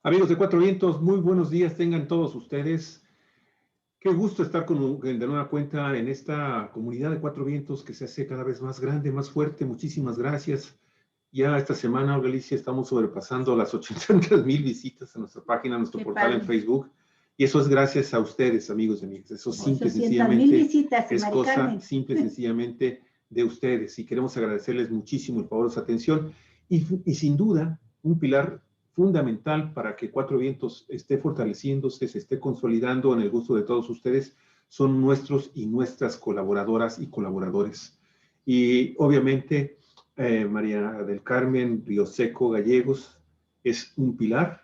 Amigos de Cuatro Vientos, muy buenos días tengan todos ustedes. Qué gusto estar de nueva cuenta en esta comunidad de Cuatro Vientos que se hace cada vez más grande, más fuerte. Muchísimas gracias. Ya esta semana, Olga Alicia, estamos sobrepasando las 800,000 visitas a nuestra página, a nuestro portal en Facebook. Y eso es gracias a ustedes, amigos y amigas. Eso simple y 800,000 visitas, es Mari cosa Carmen. simple y sencillamente de ustedes. Y queremos agradecerles muchísimo el favor de su atención. Y sin duda, un pilar fundamental para que Cuatro Vientos esté fortaleciéndose, se esté consolidando en el gusto de todos ustedes, son nuestros y nuestras colaboradoras y colaboradores. Y obviamente, María del Carmen Rioseco Gallegos es un pilar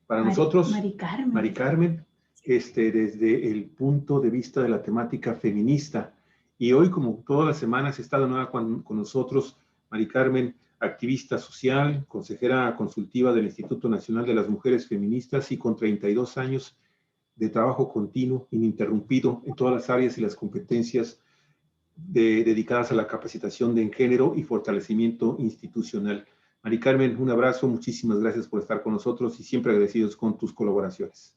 para nosotros. Mari Carmen, desde el punto de vista de la temática feminista. Y hoy, como todas las semanas, está de nuevo con nosotros Mari Carmen, activista social, consejera consultiva del Instituto Nacional de las Mujeres Feministas y con 32 años de trabajo continuo, ininterrumpido en todas las áreas y las competencias dedicadas a la capacitación de género y fortalecimiento institucional. Mari Carmen, un abrazo, muchísimas gracias por estar con nosotros y siempre agradecidos con tus colaboraciones.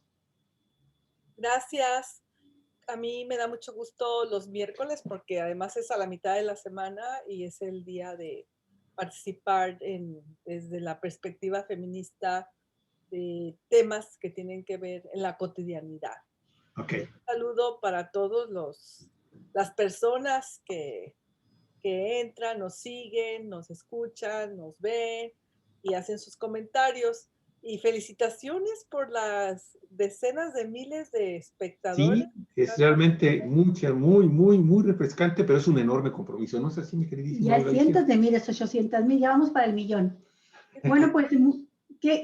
Gracias. A mí me da mucho gusto los miércoles porque además es a la mitad de la semana y es el día de participar desde la perspectiva feminista de temas que tienen que ver en la cotidianidad. Okay. Un saludo para todos las personas que entran, nos siguen, nos escuchan, nos ven y hacen sus comentarios. Y felicitaciones por las decenas de miles de espectadores. Sí, es realmente muy refrescante, pero es un enorme compromiso. ¿No es así, mi queridísima? Ya cientos de miles, 800,000, ya vamos para el millón. Bueno, pues,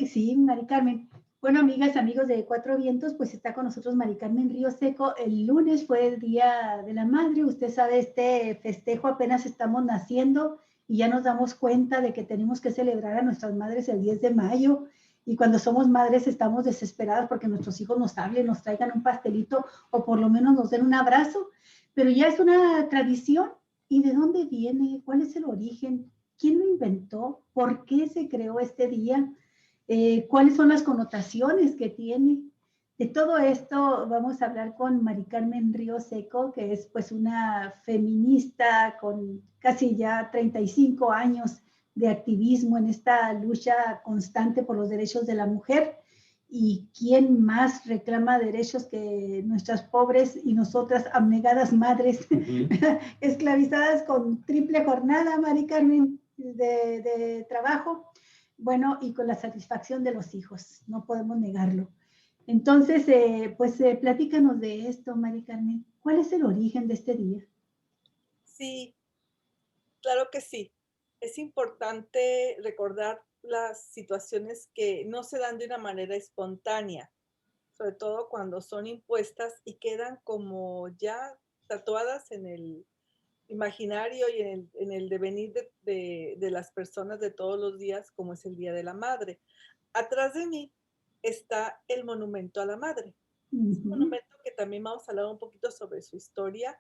sí, Mari Carmen. Bueno, amigas, amigos de Cuatro Vientos, pues está con nosotros Mari Carmen Rioseco. El lunes fue el Día de la Madre. Usted sabe, este festejo apenas estamos naciendo y ya nos damos cuenta de que tenemos que celebrar a nuestras madres el 10 de mayo. Y cuando somos madres estamos desesperadas porque nuestros hijos nos hablen, nos traigan un pastelito o por lo menos nos den un abrazo. Pero ya es una tradición. ¿Y de dónde viene? ¿Cuál es el origen? ¿Quién lo inventó? ¿Por qué se creó este día? ¿Cuáles son las connotaciones que tiene? De todo esto vamos a hablar con Mari Carmen Rioseco, que es pues una feminista con casi ya 35 años de activismo en esta lucha constante por los derechos de la mujer. ¿Y quién más reclama derechos que nuestras pobres y nosotras abnegadas madres esclavizadas con triple jornada, Mari Carmen, de trabajo? Bueno, y con la satisfacción de los hijos, no podemos negarlo. Entonces, platícanos de esto, Mari Carmen. ¿Cuál es el origen de este día? Sí, claro que sí. Es importante recordar las situaciones que no se dan de una manera espontánea, sobre todo cuando son impuestas y quedan como ya tatuadas en el imaginario y en el devenir de las personas de todos los días, como es el Día de la Madre. Atrás de mí está el Monumento a la Madre. Es un monumento que también vamos a hablar un poquito sobre su historia.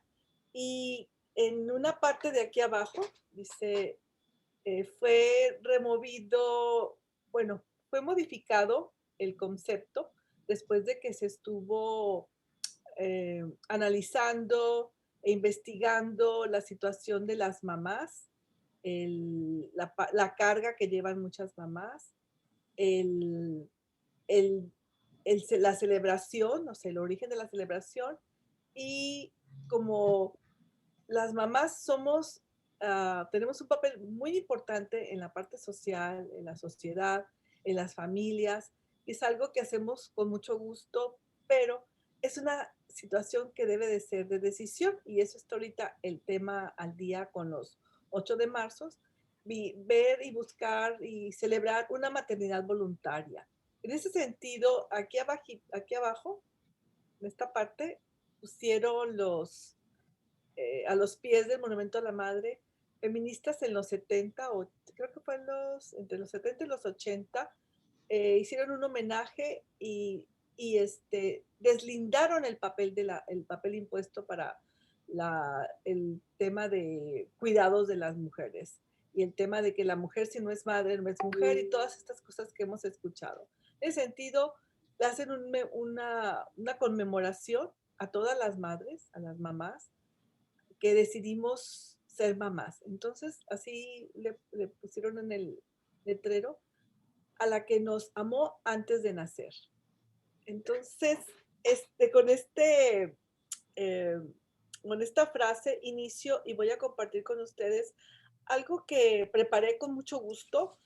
Y en una parte de aquí abajo dice, fue removido, bueno, fue modificado el concepto después de que se estuvo analizando e investigando la situación de las mamás, la carga que llevan muchas mamás, el, el, la celebración, o sea, el origen de la celebración, y como las mamás somos, tenemos un papel muy importante en la parte social, en la sociedad, en las familias, y es algo que hacemos con mucho gusto, pero es una situación que debe de ser de decisión, y eso está ahorita el tema al día con los 8 de marzo, ver y buscar y celebrar una maternidad voluntaria. En ese sentido, aquí abajo, en esta parte, pusieron a los pies del Monumento a la Madre, feministas en los 70, o creo que fue entre los 70 y los 80, hicieron un homenaje y deslindaron el papel impuesto para el tema de cuidados de las mujeres y el tema de que la mujer si no es madre no es mujer y todas estas cosas que hemos escuchado. En ese sentido, le hacen una conmemoración a todas las madres, a las mamás, que decidimos ser mamás. Entonces, así le pusieron en el letrero, a la que nos amó antes de nacer. Entonces, este, eh, con esta frase inicio y voy a compartir con ustedes algo que preparé con mucho gusto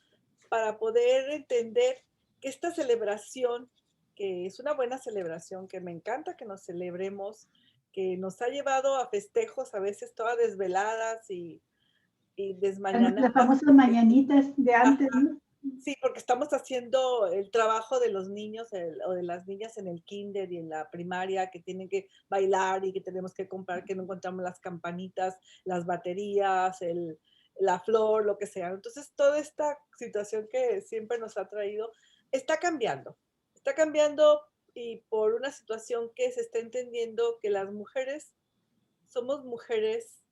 para poder entender que esta celebración, que es una buena celebración, que me encanta que nos celebremos, que nos ha llevado a festejos a veces todas desveladas y Las desmañanadas. famosas mañanitas de antes, ¿no? Sí, porque estamos haciendo el trabajo de los niños o de las niñas en el kinder y en la primaria que tienen que bailar y que tenemos que comprar, que no encontramos las campanitas, las baterías, la flor, lo que sea. Entonces, toda esta situación que siempre nos ha traído está cambiando. Está cambiando y por una situación que se está entendiendo que las mujeres somos mujeres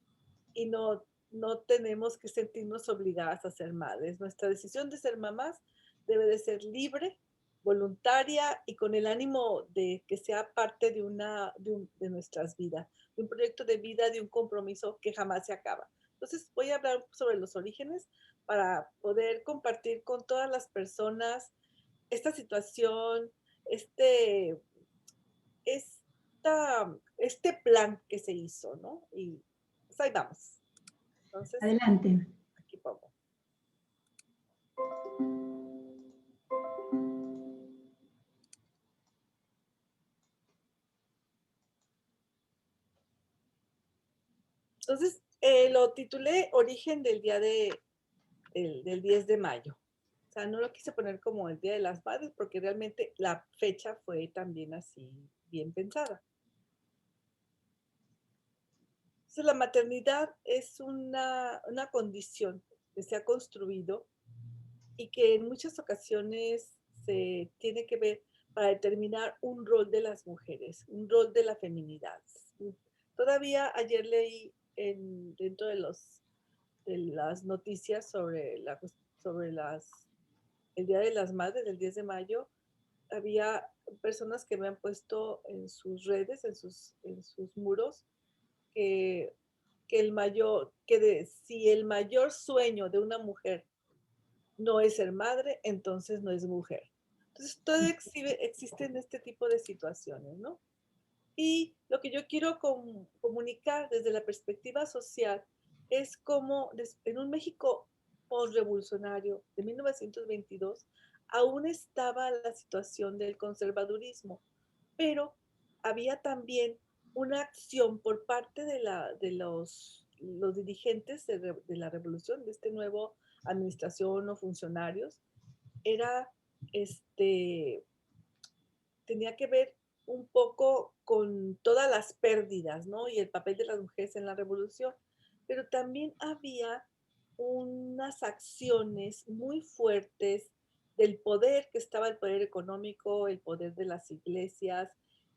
y no tenemos que sentirnos obligadas a ser madres. Nuestra decisión de ser mamás debe de ser libre, voluntaria y con el ánimo de que sea parte de nuestras vidas, de un proyecto de vida, de un compromiso que jamás se acaba. Entonces voy a hablar sobre los orígenes para poder compartir con todas las personas esta situación, este, este plan que se hizo, ¿no? Y pues ahí vamos. Entonces, Adelante. aquí pongo. Entonces, lo titulé Origen del del 10 de mayo. O sea, no lo quise poner como el Día de las Madres porque realmente la fecha fue también así bien pensada. Entonces, la maternidad es una condición que se ha construido y que en muchas ocasiones se tiene que ver para determinar un rol de las mujeres, un rol de la feminidad. Todavía ayer leí dentro de las noticias sobre el Día de las Madres, del 10 de mayo, había personas que me han puesto en sus redes, en sus muros, que, si el mayor sueño de una mujer no es ser madre, entonces no es mujer. Entonces, todo existen este tipo de situaciones, ¿no? Y lo que yo quiero comunicar desde la perspectiva social es cómo en un México postrevolucionario de 1922 aún estaba la situación del conservadurismo, pero había también una acción por parte de los dirigentes de la revolución, de este nuevo administración o funcionarios, era este, tenía que ver un poco con todas las pérdidas, ¿no? Y el papel de las mujeres en la revolución. Pero también había unas acciones muy fuertes del poder, que estaba el poder económico, el poder de las iglesias,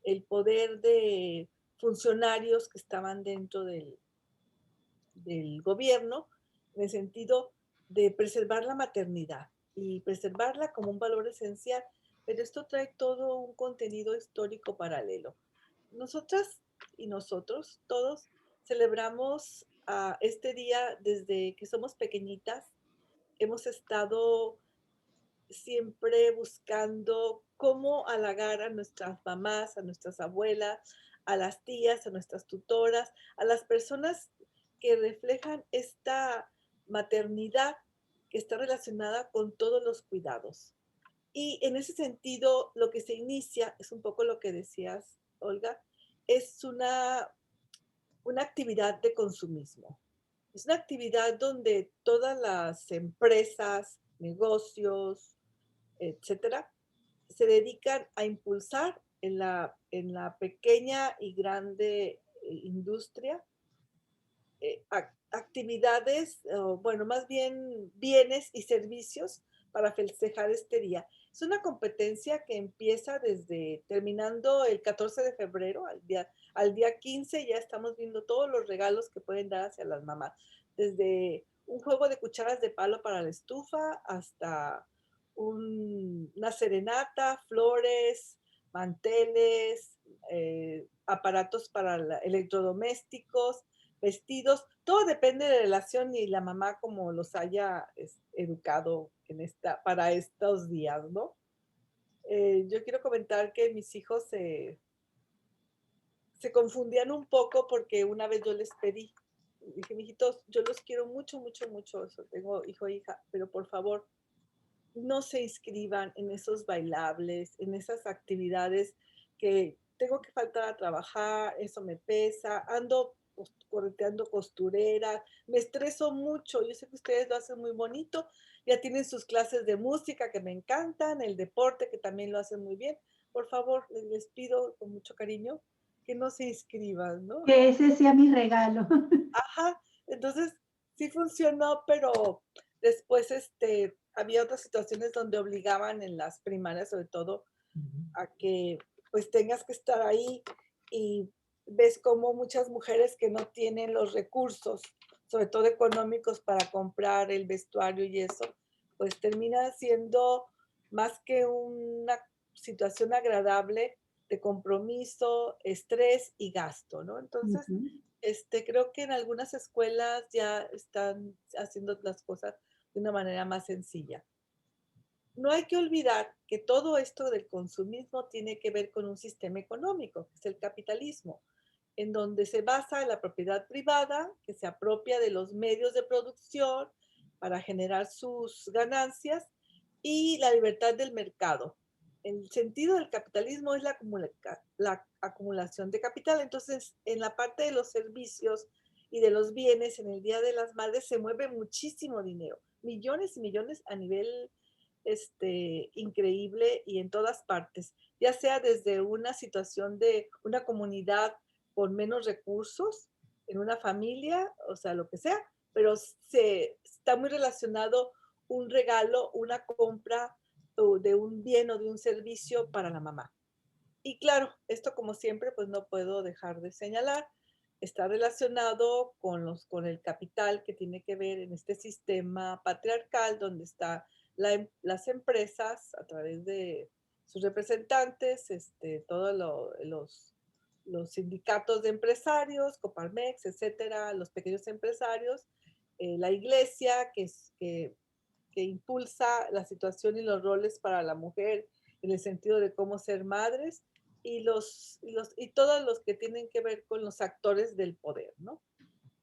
el poder de funcionarios que estaban dentro del gobierno, en el sentido de preservar la maternidad y preservarla como un valor esencial, pero esto trae todo un contenido histórico paralelo. Nosotras y nosotros, todos, celebramos este día desde que somos pequeñitas. Hemos estado siempre buscando cómo halagar a nuestras mamás, a nuestras abuelas, a las tías, a nuestras tutoras, a las personas que reflejan esta maternidad que está relacionada con todos los cuidados. Y en ese sentido, lo que se inicia es un poco lo que decías, Olga, es una actividad de consumismo. Es una actividad donde todas las empresas, negocios, etcétera, se dedican a impulsar en la pequeña y grande industria actividades, bueno, más bien bienes y servicios para festejar este día. Es una competencia que empieza desde terminando el 14 de febrero, al día 15 ya estamos viendo todos los regalos que pueden dar hacia las mamás, desde un juego de cucharas de palo para la estufa hasta una serenata, flores, manteles, aparatos para electrodomésticos, vestidos, todo depende de la relación y la mamá como los haya educado para estos días, ¿no? Yo quiero comentar que mis hijos se confundían un poco porque una vez yo les pedí, dije, mijitos, yo los quiero mucho, mucho, mucho, tengo hijo e hija, pero por favor, no se inscriban en esos bailables, en esas actividades que tengo que faltar a trabajar, eso me pesa, ando correteando costurera, me estreso mucho, yo sé que ustedes lo hacen muy bonito, ya tienen sus clases de música que me encantan, el deporte que también lo hacen muy bien, por favor, les pido con mucho cariño que no se inscriban, ¿no? Que ese sea mi regalo. Ajá, entonces sí funcionó, pero después había otras situaciones donde obligaban en las primarias, sobre todo, a que pues tengas que estar ahí y ves como muchas mujeres que no tienen los recursos, sobre todo económicos, para comprar el vestuario y eso, pues termina siendo más que una situación agradable de compromiso, estrés y gasto, ¿no? Entonces, Ujú. creo que en algunas escuelas ya están haciendo las cosas de una manera más sencilla. No hay que olvidar que todo esto del consumismo tiene que ver con un sistema económico, que es el capitalismo, en donde se basa en la propiedad privada, que se apropia de los medios de producción para generar sus ganancias, y la libertad del mercado. El sentido del capitalismo es la acumulación de capital. Entonces, en la parte de los servicios y de los bienes, en el Día de las Madres se mueve muchísimo dinero, millones y millones a nivel increíble y en todas partes, ya sea desde una situación de una comunidad con menos recursos, en una familia, o sea, lo que sea, pero está muy relacionado un regalo, una compra de un bien o de un servicio para la mamá. Y claro, esto como siempre, pues no puedo dejar de señalar, está relacionado con el capital que tiene que ver en este sistema patriarcal donde está las empresas a través de sus representantes, todos los sindicatos de empresarios, Coparmex, etcétera, los pequeños empresarios, la iglesia que impulsa la situación y los roles para la mujer en el sentido de cómo ser madres y todos los que tienen que ver con los actores del poder, ¿no?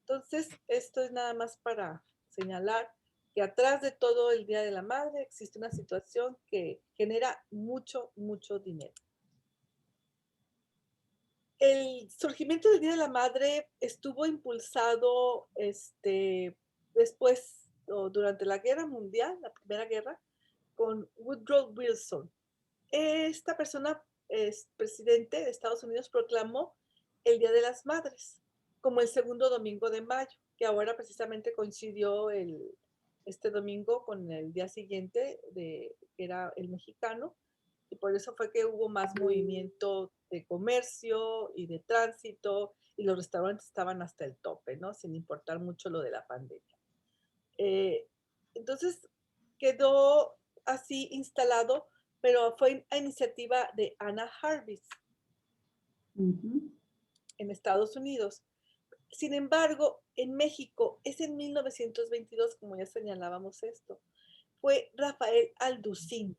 Entonces, esto es nada más para señalar que atrás de todo el Día de la Madre existe una situación que genera mucho, mucho dinero. El surgimiento del Día de la Madre estuvo impulsado después o durante la Guerra Mundial, la Primera Guerra, con Woodrow Wilson. Esta persona, presidente de Estados Unidos, proclamó el Día de las Madres como el segundo domingo de mayo, que ahora precisamente coincidió este domingo con el día siguiente, que era el mexicano, y por eso fue que hubo más movimiento de comercio y de tránsito, y los restaurantes estaban hasta el tope, ¿no? Sin importar mucho lo de la pandemia. Entonces, quedó así instalado, pero fue a iniciativa de Anna Jarvis Ujú. en Estados Unidos. Sin embargo, en México, es en 1922, como ya señalábamos esto, fue Rafael Alducín.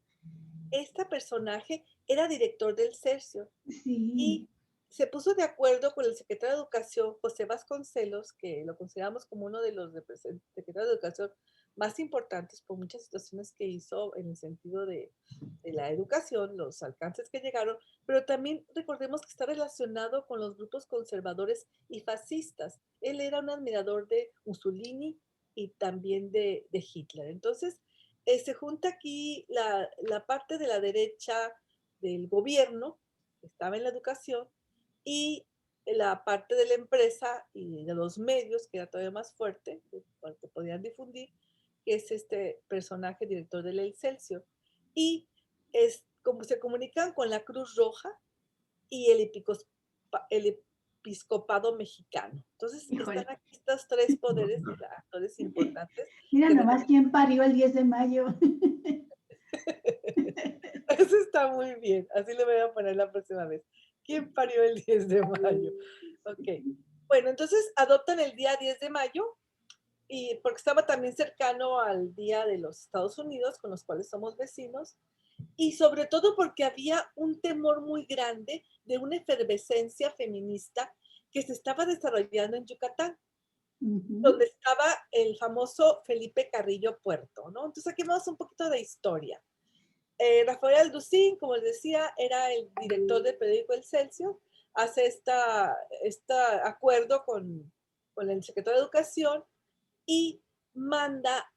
Este personaje era director del Cercio Sí. y se puso de acuerdo con el secretario de Educación, José Vasconcelos, que lo consideramos como uno de los secretarios de Educación más importantes por muchas situaciones que hizo en el sentido de la educación, los alcances que llegaron, pero también recordemos que está relacionado con los grupos conservadores y fascistas. Él era un admirador de Mussolini y también de Hitler. Entonces, se junta aquí la parte de la derecha del gobierno, que estaba en la educación, y la parte de la empresa y de los medios, que era todavía más fuerte, que podían difundir, que es este personaje director del Excelsior. Y es como se comunican con la Cruz Roja y el episcopado mexicano. Entonces están Híjole. aquí estos tres poderes, actores importantes Mira que nomás quién parió el 10 de mayo. Eso está muy bien. Así le voy a poner la próxima vez. ¿Quién parió el 10 de mayo? Ok. Bueno, entonces adoptan el día 10 de mayo y porque estaba también cercano al Día de los Estados Unidos, con los cuales somos vecinos, y sobre todo porque había un temor muy grande de una efervescencia feminista que se estaba desarrollando en Yucatán, donde estaba el famoso Felipe Carrillo Puerto, ¿no? Entonces aquí vamos un poquito de historia. Rafael Alducín, como les decía, era el director del periódico El Celso, hace este acuerdo con el secretario de Educación y manda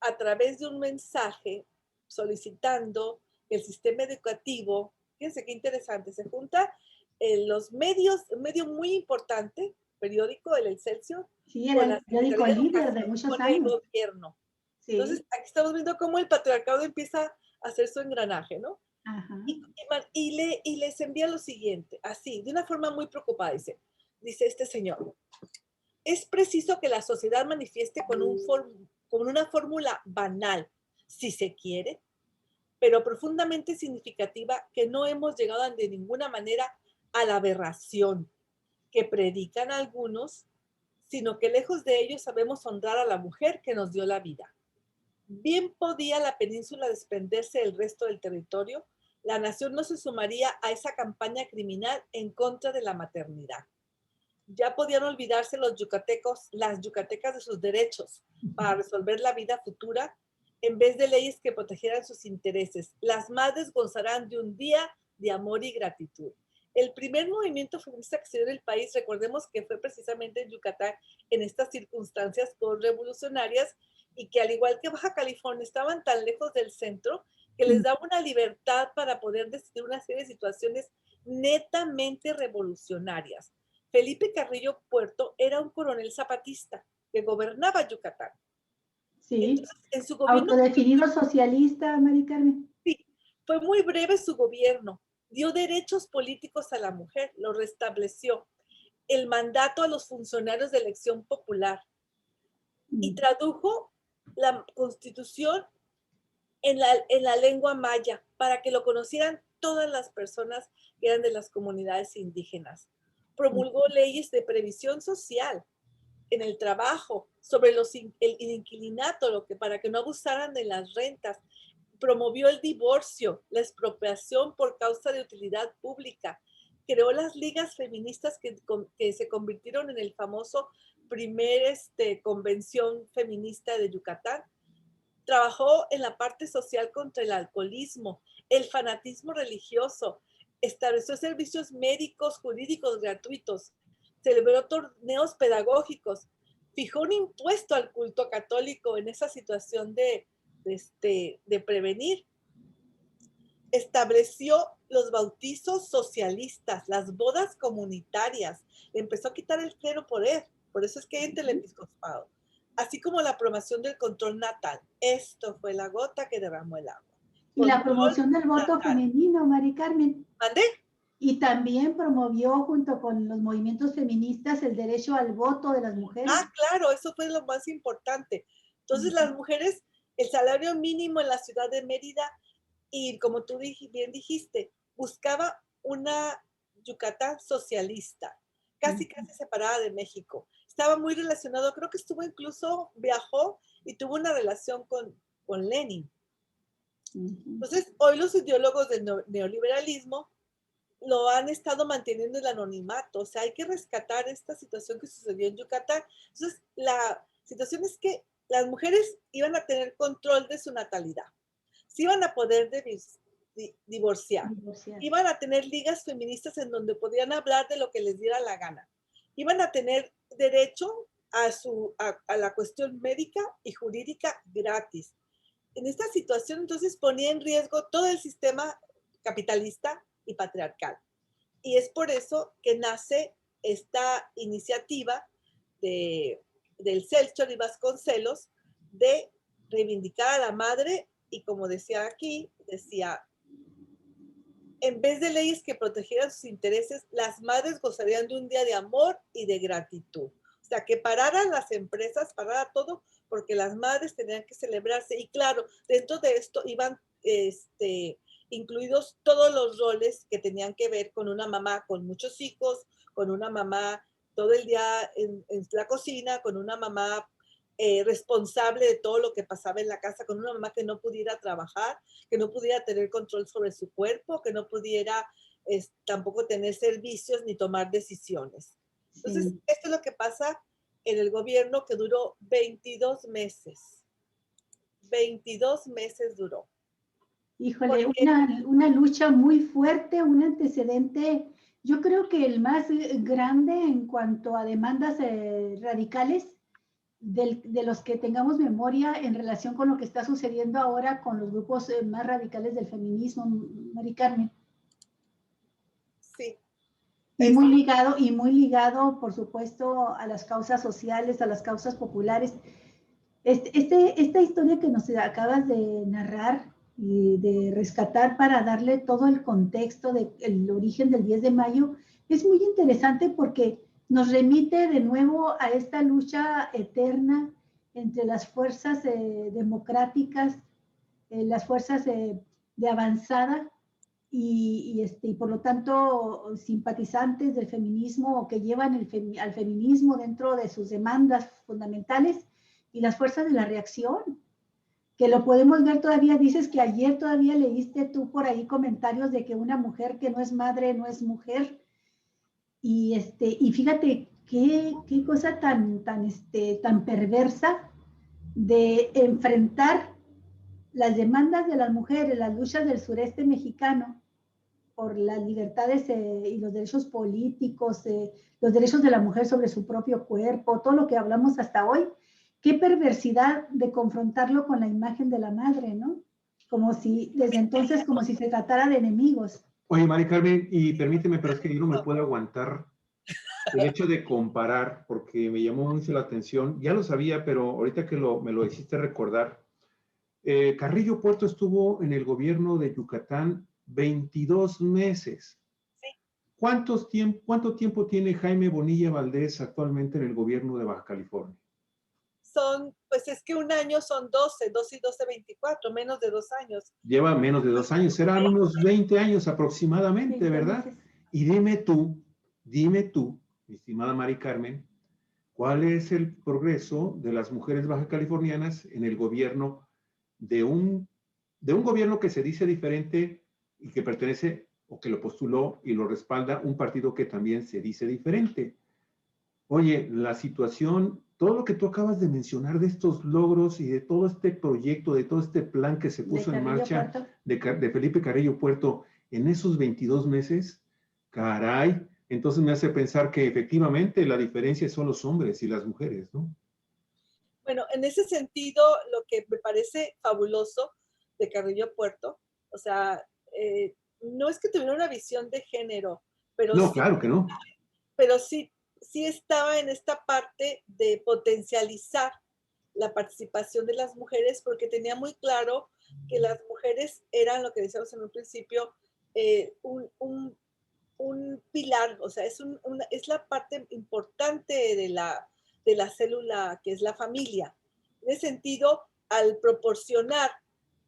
a través de un mensaje solicitando que el sistema educativo, fíjense qué interesante, se junta los medios, un medio muy importante, periódico, el Excelsior, Sí, era con el la periódico Secretaría de líder de Educación, muchos con el años. gobierno. Sí. Entonces, aquí estamos viendo cómo el patriarcado empieza a hacer su engranaje, ¿no? Ajá. Y les envía lo siguiente, así, de una forma muy preocupada, dice este señor, es preciso que la sociedad manifieste con una fórmula banal, si se quiere, pero profundamente significativa, que no hemos llegado de ninguna manera a la aberración que predican algunos, sino que lejos de ello sabemos honrar a la mujer que nos dio la vida. Bien podía la península desprenderse del resto del territorio, la nación no se sumaría a esa campaña criminal en contra de la maternidad. Ya podían olvidarse los yucatecos, las yucatecas de sus derechos para resolver la vida futura en vez de leyes que protegieran sus intereses. Las madres gozarán de un día de amor y gratitud. El primer movimiento feminista que se dio en el país, recordemos que fue precisamente en Yucatán, en estas circunstancias revolucionarias, y que al igual que Baja California estaban tan lejos del centro, que les daba una libertad para poder decidir una serie de situaciones netamente revolucionarias. Felipe Carrillo Puerto era un coronel zapatista que gobernaba Yucatán. Sí. Entonces, en su gobierno, Autodefinido socialista, Mari Carmen. sí, fue muy breve su gobierno. Dio derechos políticos a la mujer, lo restableció. El mandato a los funcionarios de elección popular y tradujo la constitución en la lengua maya para que lo conocieran todas las personas que eran de las comunidades indígenas. Promulgó leyes de previsión social en el trabajo, sobre el inquilinato, para que no abusaran de las rentas. Promovió el divorcio, la expropiación por causa de utilidad pública. Creó las ligas feministas que se convirtieron en el famoso primer convención feminista de Yucatán. Trabajó en la parte social contra el alcoholismo, el fanatismo religioso, estableció servicios médicos jurídicos gratuitos, celebró torneos pedagógicos, fijó un impuesto al culto católico en esa situación de prevenir, estableció los bautizos socialistas, las bodas comunitarias, empezó a quitar el clero poder, por eso es que entra el episcopado, así como la promoción del control natal. Esto fue la gota que derramó el agua. Y la Control promoción del voto natal. femenino, Mari Carmen. ¿Mandé? Y también promovió junto con los movimientos feministas el derecho al voto de las mujeres. Ah, claro, eso fue lo más importante. Entonces las mujeres, el salario mínimo en la ciudad de Mérida, y como tú bien dijiste, buscaba una Yucatán socialista, casi separada de México. Estaba muy relacionado, creo que viajó y tuvo una relación con Lenin. Entonces, hoy los ideólogos del neoliberalismo lo han estado manteniendo en el anonimato. O sea, hay que rescatar esta situación que sucedió en Yucatán. Entonces, la situación es que las mujeres iban a tener control de su natalidad, se iban a poder divorciar, iban a tener ligas feministas en donde podían hablar de lo que les diera la gana, iban a tener derecho a la cuestión médica y jurídica gratis. En esta situación, entonces, ponía en riesgo todo el sistema capitalista y patriarcal. Y es por eso que nace esta iniciativa del Celso y Vasconcelos de reivindicar a la madre, y como decía aquí, decía, en vez de leyes que protegieran sus intereses, las madres gozarían de un día de amor y de gratitud. O O sea, que pararan las empresas, parara todo, porque las madres tenían que celebrarse. Y claro, dentro de esto iban incluidos todos los roles que tenían que ver con una mamá con muchos hijos, con una mamá todo el día en la cocina, con una mamá responsable de todo lo que pasaba en la casa, con una mamá que no pudiera trabajar, que no pudiera tener control sobre su cuerpo, que no pudiera tampoco tener servicios ni tomar decisiones. Entonces, Sí. esto es lo que pasa en el gobierno, que duró 22 meses. 22 meses duró. Híjole, una lucha muy fuerte, un antecedente, yo creo que el más grande en cuanto a demandas radicales de los que tengamos memoria en relación con lo que está sucediendo ahora con los grupos más radicales del feminismo, Mari Carmen. Sí. Y muy ligado, por supuesto, a las causas sociales, a las causas populares. Esta historia que nos acabas de narrar y de rescatar para darle todo el contexto del origen del 10 de mayo es muy interesante porque nos remite de nuevo a esta lucha eterna entre las fuerzas democráticas, las fuerzas de avanzada y por lo tanto simpatizantes del feminismo o que llevan al feminismo dentro de sus demandas fundamentales y las fuerzas de la reacción, que lo podemos ver todavía. Dices que ayer todavía leíste tú por ahí comentarios de que una mujer que no es madre no es mujer, y fíjate qué cosa tan perversa de enfrentar las demandas de las mujeres, las luchas del sureste mexicano por las libertades y los derechos políticos, los derechos de la mujer sobre su propio cuerpo, todo lo que hablamos hasta hoy. Qué perversidad de confrontarlo con la imagen de la madre, ¿no? Como si, desde entonces, como si se tratara de enemigos. Oye, Mari Carmen, y permíteme, pero es que yo no me puedo aguantar el hecho de comparar, porque me llamó mucho la atención. Ya lo sabía, pero ahorita que me lo hiciste recordar, Carrillo Puerto estuvo en el gobierno de Yucatán 22 meses. Sí. ¿Cuánto tiempo tiene Jaime Bonilla Valdés actualmente en el gobierno de Baja California? Pues es que un año son 12 y 12, 24, menos de 2 años. Lleva menos de 2 años, serán unos 20 años aproximadamente, ¿verdad? Y dime tú, mi estimada Mari Carmen, ¿cuál es el progreso de las mujeres baja californianas en el gobierno de un gobierno que se dice diferente y que pertenece o que lo postuló y lo respalda un partido que también se dice diferente? Oye, la situación, todo lo que tú acabas de mencionar de estos logros y de todo este proyecto, de todo este plan que se puso en marcha de Felipe Carrillo Puerto en esos 22 meses, caray, entonces me hace pensar que efectivamente la diferencia son los hombres y las mujeres, ¿no? Bueno, en ese sentido, lo que me parece fabuloso de Carrillo Puerto, o sea, no es que tuviera una visión de género, pero no, sí, claro que no. Pero sí estaba en esta parte de potencializar la participación de las mujeres, porque tenía muy claro que las mujeres eran, lo que decíamos en un principio, un pilar, o sea, es la parte importante de la célula que es la familia. En ese sentido, al proporcionar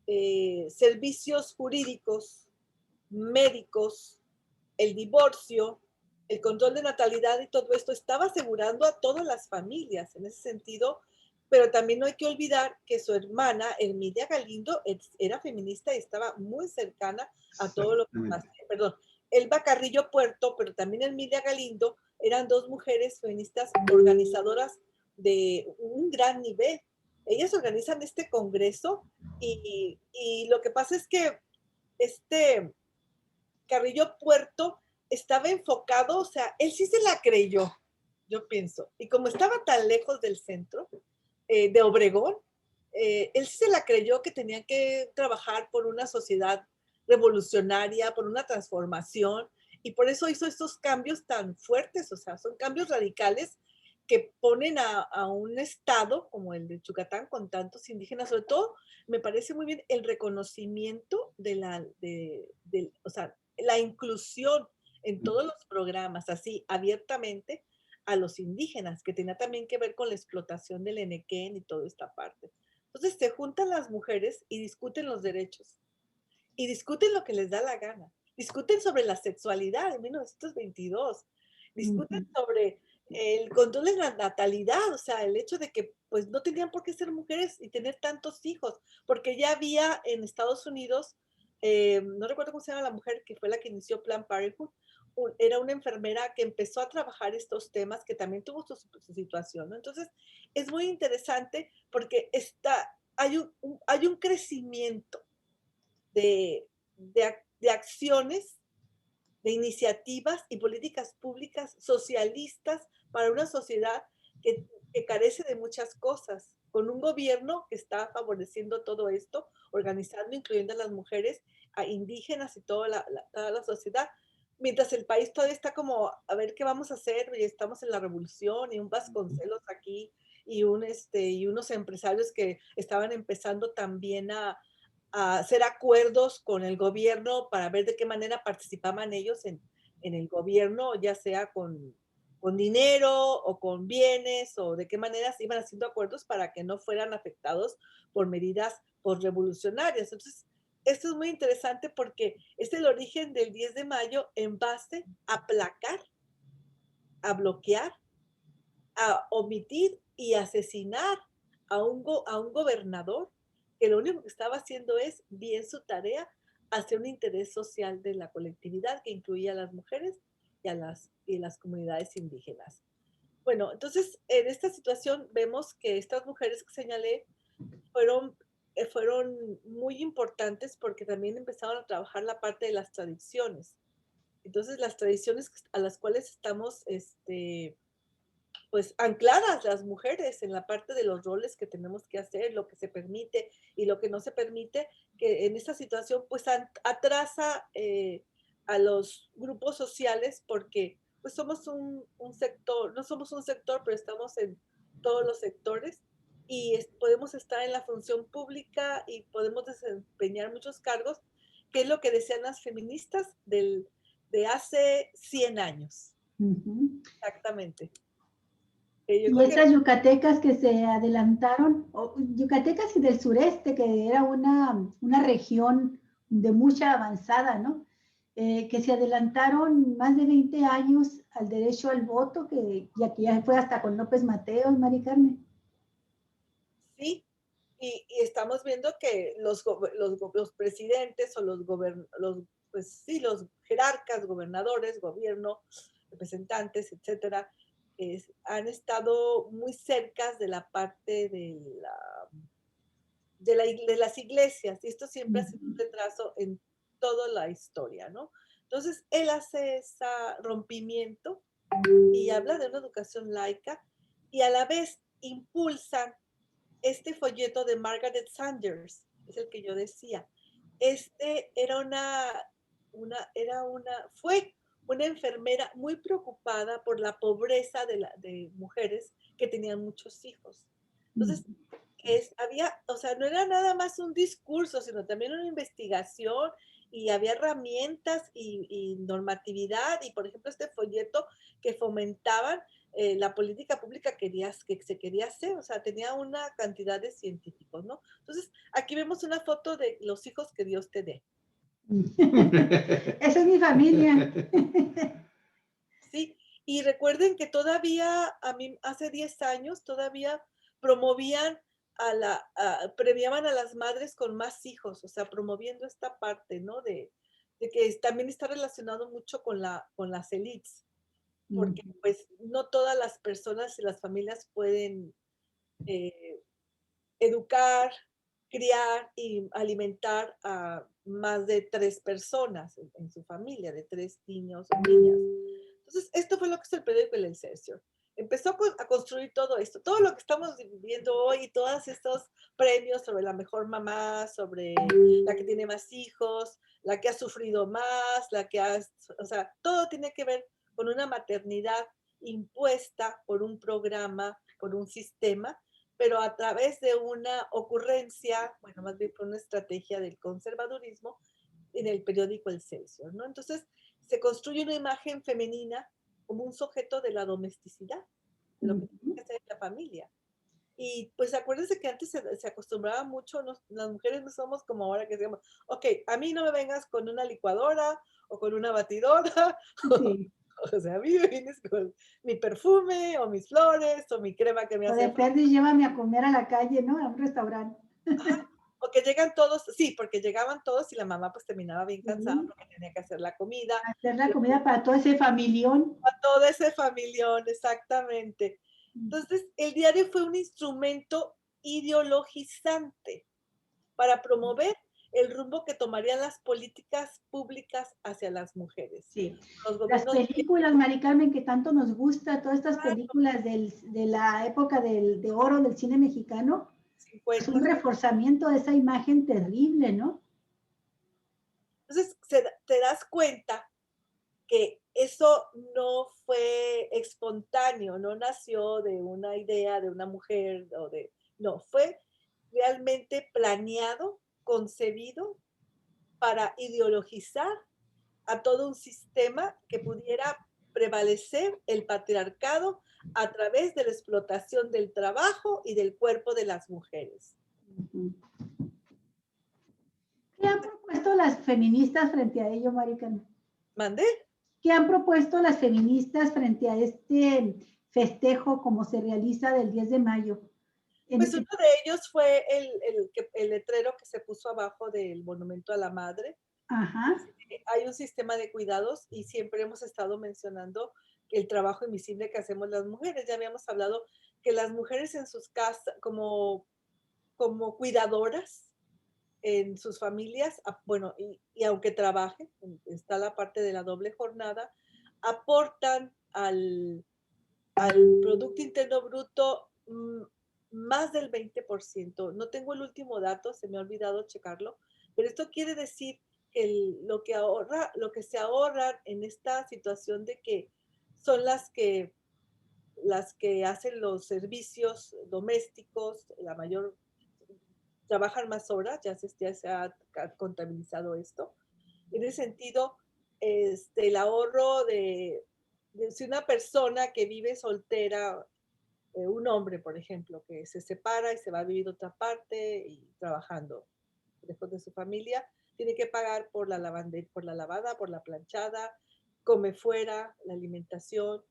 servicios jurídicos, médicos, el divorcio, el control de natalidad y todo esto estaba asegurando a todas las familias en ese sentido, pero también no hay que olvidar que su hermana, Emilia Galindo, era feminista y estaba muy cercana a todo lo que pasa. Perdón, Elba Carrillo Puerto, pero también Emilia Galindo, eran dos mujeres feministas organizadoras de un gran nivel. Ellas organizan este congreso y lo que pasa es que Carrillo Puerto estaba enfocado, o sea, él sí se la creyó, yo pienso. Y como estaba tan lejos del centro de Obregón, él sí se la creyó que tenía que trabajar por una sociedad revolucionaria, por una transformación, y por eso hizo estos cambios tan fuertes, o sea, son cambios radicales que ponen a un estado como el de Yucatán con tantos indígenas, sobre todo me parece muy bien el reconocimiento o sea, la inclusión en todos los programas, así abiertamente, a los indígenas, que tenía también que ver con la explotación del Enequén y toda esta parte. Entonces se juntan las mujeres y discuten los derechos, y discuten lo que les da la gana. Discuten sobre la sexualidad en 1922, discuten sobre el control de la natalidad, o sea, el hecho de que pues no tenían por qué ser mujeres y tener tantos hijos, porque ya había en Estados Unidos, no recuerdo cómo se llama la mujer que fue la que inició Planned Parenthood, era una enfermera que empezó a trabajar estos temas, que también tuvo su situación, ¿no? Entonces, es muy interesante porque hay un crecimiento de acciones, de iniciativas y políticas públicas socialistas para una sociedad que carece de muchas cosas, con un gobierno que está favoreciendo todo esto, organizando, incluyendo a las mujeres, a indígenas y toda la sociedad, mientras el país todavía está como, a ver qué vamos a hacer, y estamos en la revolución, y un Vasconcelos aquí, y unos empresarios que estaban empezando también a hacer acuerdos con el gobierno para ver de qué manera participaban ellos en el gobierno, ya sea con dinero o con bienes, o de qué manera se iban haciendo acuerdos para que no fueran afectados por medidas postrevolucionarias. Entonces, esto es muy interesante porque es el origen del 10 de mayo en base a aplacar, a bloquear, a omitir y asesinar a un gobernador que lo único que estaba haciendo es bien su tarea hacia un interés social de la colectividad que incluía a las mujeres y las comunidades indígenas. Bueno, entonces en esta situación vemos que estas mujeres que señalé fueron, fueron muy importantes porque también empezaron a trabajar la parte de las tradiciones. Entonces las tradiciones a las cuales estamos pues ancladas las mujeres en la parte de los roles que tenemos que hacer, lo que se permite y lo que no se permite, que en esta situación pues atrasa a los grupos sociales porque pues somos un sector, no somos un sector, pero estamos en todos los sectores y podemos estar en la función pública y podemos desempeñar muchos cargos, que es lo que decían las feministas de hace 100 años. Exactamente. Y esas yucatecas que se adelantaron, yucatecas y del sureste, que era una región de mucha avanzada, ¿no? Que se adelantaron más de 20 años al derecho al voto, que ya fue hasta con López Mateos, Mari Carmen. Sí, y estamos viendo que los presidentes o pues sí, los jerarcas, gobernadores, gobierno, representantes, etcétera, han estado muy cerca de la parte de las iglesias, y esto siempre ha sido un retraso en toda la historia, ¿no? Entonces, él hace ese rompimiento y habla de una educación laica, y a la vez impulsan este folleto de Margaret Sanders, es el que yo decía. Fue una enfermera muy preocupada por la pobreza de mujeres que tenían muchos hijos. Entonces, o sea, no era nada más un discurso, sino también una investigación, y había herramientas y normatividad, y por ejemplo este folleto que fomentaban la política pública que se quería hacer, o sea, tenía una cantidad de científicos, ¿no? Entonces, aquí vemos una foto de los hijos que Dios te dé. Esa es mi familia. Sí, y recuerden que todavía, a mí, hace 10 años, todavía promovían premiaban a las madres con más hijos, o sea, promoviendo esta parte, ¿no? De que también está relacionado mucho con las élites, porque pues no todas las personas y las familias pueden educar, criar y alimentar a más de 3 personas en su familia, de 3 niños o niñas. Entonces, esto fue lo que hizo el periódico El Excelsior. Empezó a construir todo esto, todo lo que estamos viviendo hoy, todos estos premios sobre la mejor mamá, sobre la que tiene más hijos, la que ha sufrido más, o sea, todo tiene que ver con una maternidad impuesta por un programa, por un sistema, pero a través de una ocurrencia, bueno, más bien por una estrategia del conservadurismo en el periódico El Excelsior, ¿no? Entonces, se construye una imagen femenina como un sujeto de la domesticidad, de lo que tiene que hacer la familia. Y pues acuérdense que antes se acostumbraba mucho, las mujeres no somos como ahora que decimos, ok, a mí no me vengas con una licuadora o con una batidora, Sí. o sea, a mí me vienes con mi perfume o mis flores o mi crema que me O de hace falta. perdiz, llévame a comer a la calle, ¿no? A un restaurante. O que llegan todos, sí, porque llegaban todos y la mamá pues terminaba bien cansada Sí. porque tenía que hacer la comida, Hacer la comida para todo ese familión. a todo ese familión, exactamente. Entonces, el diario fue un instrumento ideologizante para promover el rumbo que tomarían las políticas públicas hacia las mujeres. Sí. Los Las gobiernos películas, Mari Carmen, que tanto nos gusta, todas estas películas de la época de oro del cine mexicano, es 50. un reforzamiento de esa imagen terrible, ¿no? Entonces, te das cuenta que eso no fue espontáneo, no nació de una idea de una mujer o de, no, fue realmente planeado, concebido para ideologizar a todo un sistema que pudiera prevalecer el patriarcado a través de la explotación del trabajo y del cuerpo de las mujeres. Ujú. ¿Qué han propuesto las feministas frente a ello, Mari Carmen? ¿Mandé? ¿Qué han propuesto las feministas frente a este festejo como se realiza del 10 de mayo? Pues uno de ellos fue el letrero que se puso abajo del monumento a la madre. Ajá. Hay un sistema de cuidados y siempre hemos estado mencionando que el trabajo invisible que hacemos las mujeres. Ya habíamos hablado que las mujeres en sus casas, como cuidadoras en sus familias, bueno, y aunque trabajen, está la parte de la doble jornada, aportan al Producto Interno Bruto más del 20%. No tengo el último dato, se me ha olvidado checarlo, pero esto quiere decir que lo que se ahorran en esta situación de que son las que hacen los servicios domésticos, la mayor, trabajan más horas, ya se ha contabilizado esto. En ese sentido, el ahorro de si una persona que vive soltera, un hombre, por ejemplo, que se separa y se va a vivir a otra parte y trabajando lejos de su familia, tiene que pagar por la lavada, por la planchada, come fuera, la alimentación,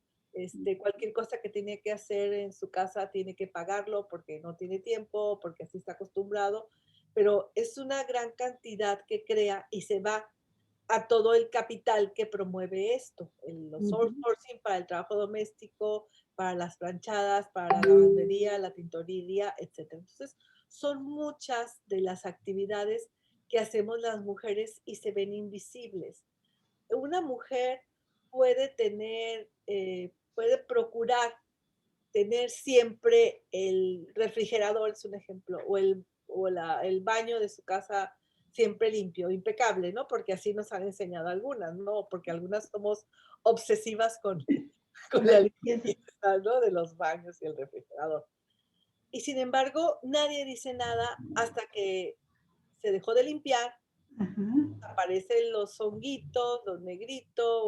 cualquier cosa que tiene que hacer en su casa tiene que pagarlo porque no tiene tiempo, porque así está acostumbrado, pero es una gran cantidad que crea y se va a todo el capital que promueve esto, los outsourcing para el trabajo doméstico, para las planchadas, para la lavandería, la tintorería, etc. Entonces, son muchas de las actividades que hacemos las mujeres y se ven invisibles. Una mujer puede puede procurar tener siempre el refrigerador, es un ejemplo, el baño de su casa siempre limpio, impecable, ¿no? Porque así nos han enseñado algunas, ¿no? Porque algunas somos obsesivas con la limpieza, ¿no? De los baños y el refrigerador. Y sin embargo, nadie dice nada hasta que se dejó de limpiar, aparecen los honguitos, los negritos,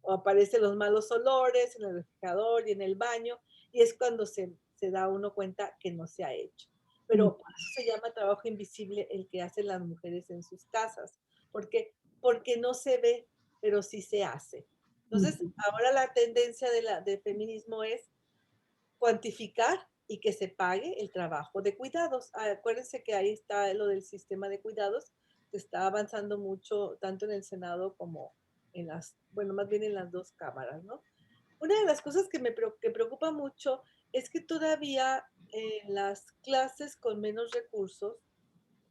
o aparecen los malos olores en el refrigerador y en el baño, y es cuando se da uno cuenta que no se ha hecho. Pero por eso se llama trabajo invisible el que hacen las mujeres en sus casas, porque no se ve, pero sí se hace. Entonces, ahora la tendencia del feminismo es cuantificar y que se pague el trabajo de cuidados. Acuérdense que ahí está lo del sistema de cuidados, que está avanzando mucho, tanto en el Senado como bueno, más bien en las dos cámaras, ¿no? Una de las cosas que preocupa mucho es que todavía en las clases con menos recursos,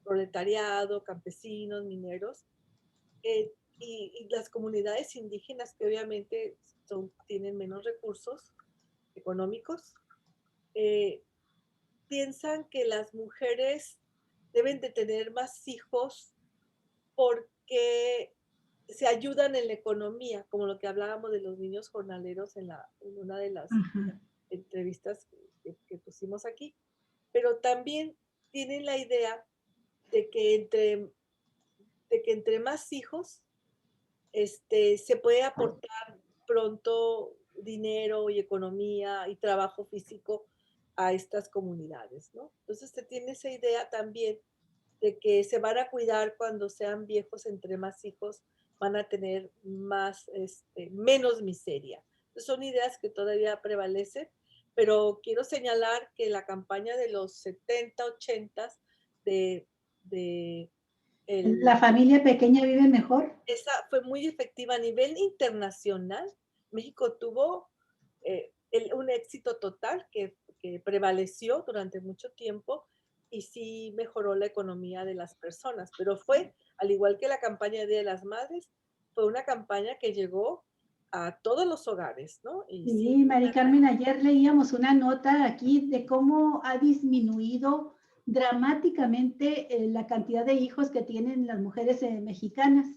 proletariado, campesinos, mineros, y las comunidades indígenas que obviamente tienen menos recursos económicos, eh, piensan que las mujeres deben de tener más hijos porque se ayudan en la economía, como lo que hablábamos de los niños jornaleros en una de las entrevistas que pusimos aquí. Pero también tienen la idea de que entre más hijos se puede aportar pronto dinero y economía y trabajo físico a estas comunidades, ¿no? Entonces se tiene esa idea también de que se van a cuidar cuando sean viejos, entre más hijos van a tener más, menos miseria. Entonces, son ideas que todavía prevalecen, pero quiero señalar que la campaña de los 70, 80 de, de La familia pequeña vive mejor. esa fue muy efectiva a nivel internacional. México tuvo un éxito total que prevaleció durante mucho tiempo y sí mejoró la economía de las personas, pero fue, al igual que la campaña de Día de las Madres, fue una campaña que llegó a todos los hogares, ¿no? Y sí, Sí, Mari Carmen, ayer leíamos una nota aquí de cómo ha disminuido dramáticamente la cantidad de hijos que tienen las mujeres mexicanas.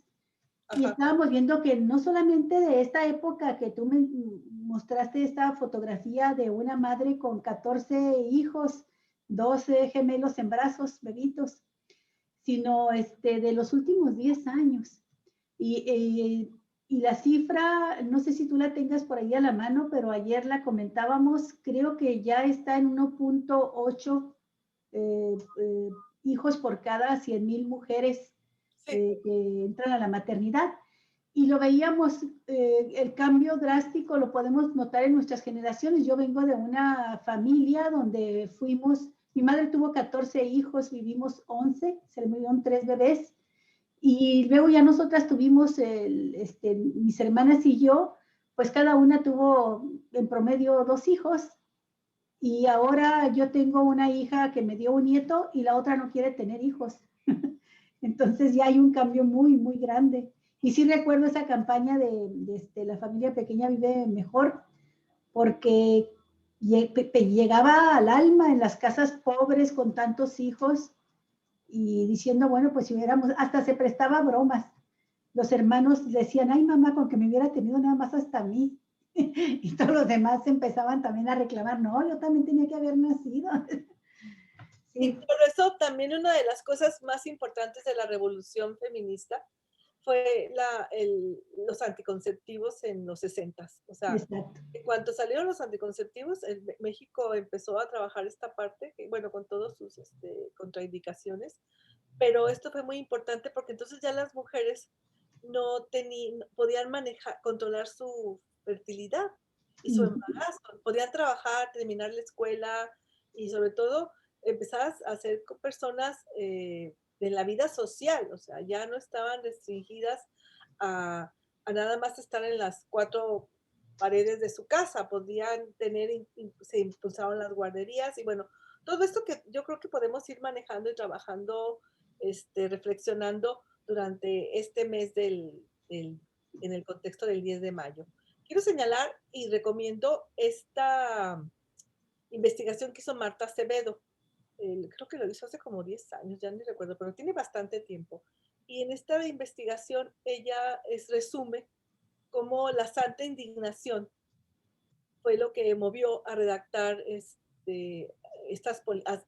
Y ajá, estábamos viendo que no solamente de esta época que tú me mostraste esta fotografía de una madre con 14 hijos, 12 gemelos en brazos, bebitos, sino de los últimos 10 años. Y la cifra, no sé si tú la tengas por ahí a la mano, pero ayer la comentábamos, creo que ya está en 1.8 hijos por cada 100,000 mujeres sí, que entran a la maternidad. Y lo veíamos, el cambio drástico lo podemos notar en nuestras generaciones. Yo vengo de una familia donde fuimos, mi madre tuvo 14 hijos, vivimos 11, se le murieron 3 bebés. Y luego ya nosotras tuvimos, mis hermanas y yo, pues cada una tuvo en promedio 2 hijos. Y ahora yo tengo una hija que me dio un nieto y la otra no quiere tener hijos. Entonces ya hay un cambio muy, muy grande. Y sí recuerdo esa campaña de la familia pequeña vive mejor, porque llegaba al alma en las casas pobres con tantos hijos y diciendo, bueno, pues si hubiéramos, hasta se prestaba bromas. Los hermanos decían, ay mamá, con que me hubiera tenido nada más hasta a mí. Y todos los demás empezaban también a reclamar, no, yo también tenía que haber nacido. y Sí, por eso también una de las cosas más importantes de la revolución feminista fue los anticonceptivos en los 60. O sea, exacto. en cuanto salieron los anticonceptivos, México empezó a trabajar esta parte, bueno, con todas sus contraindicaciones, pero esto fue muy importante porque entonces ya las mujeres podían manejar, controlar su fertilidad y su embarazo, podían trabajar, terminar la escuela y sobre todo empezar a ser personas de la vida social, o sea, ya no estaban restringidas a nada más estar en las cuatro paredes de su casa, podían tener, se impulsaban las guarderías y bueno, todo esto que yo creo que podemos ir manejando y trabajando, reflexionando durante este mes en el contexto del 10 de mayo. Quiero señalar y recomiendo esta investigación que hizo Marta Acevedo. Creo que lo hizo hace como 10 años, ya ni recuerdo, pero tiene bastante tiempo. Y en esta investigación ella resume cómo la santa indignación fue lo que movió a redactar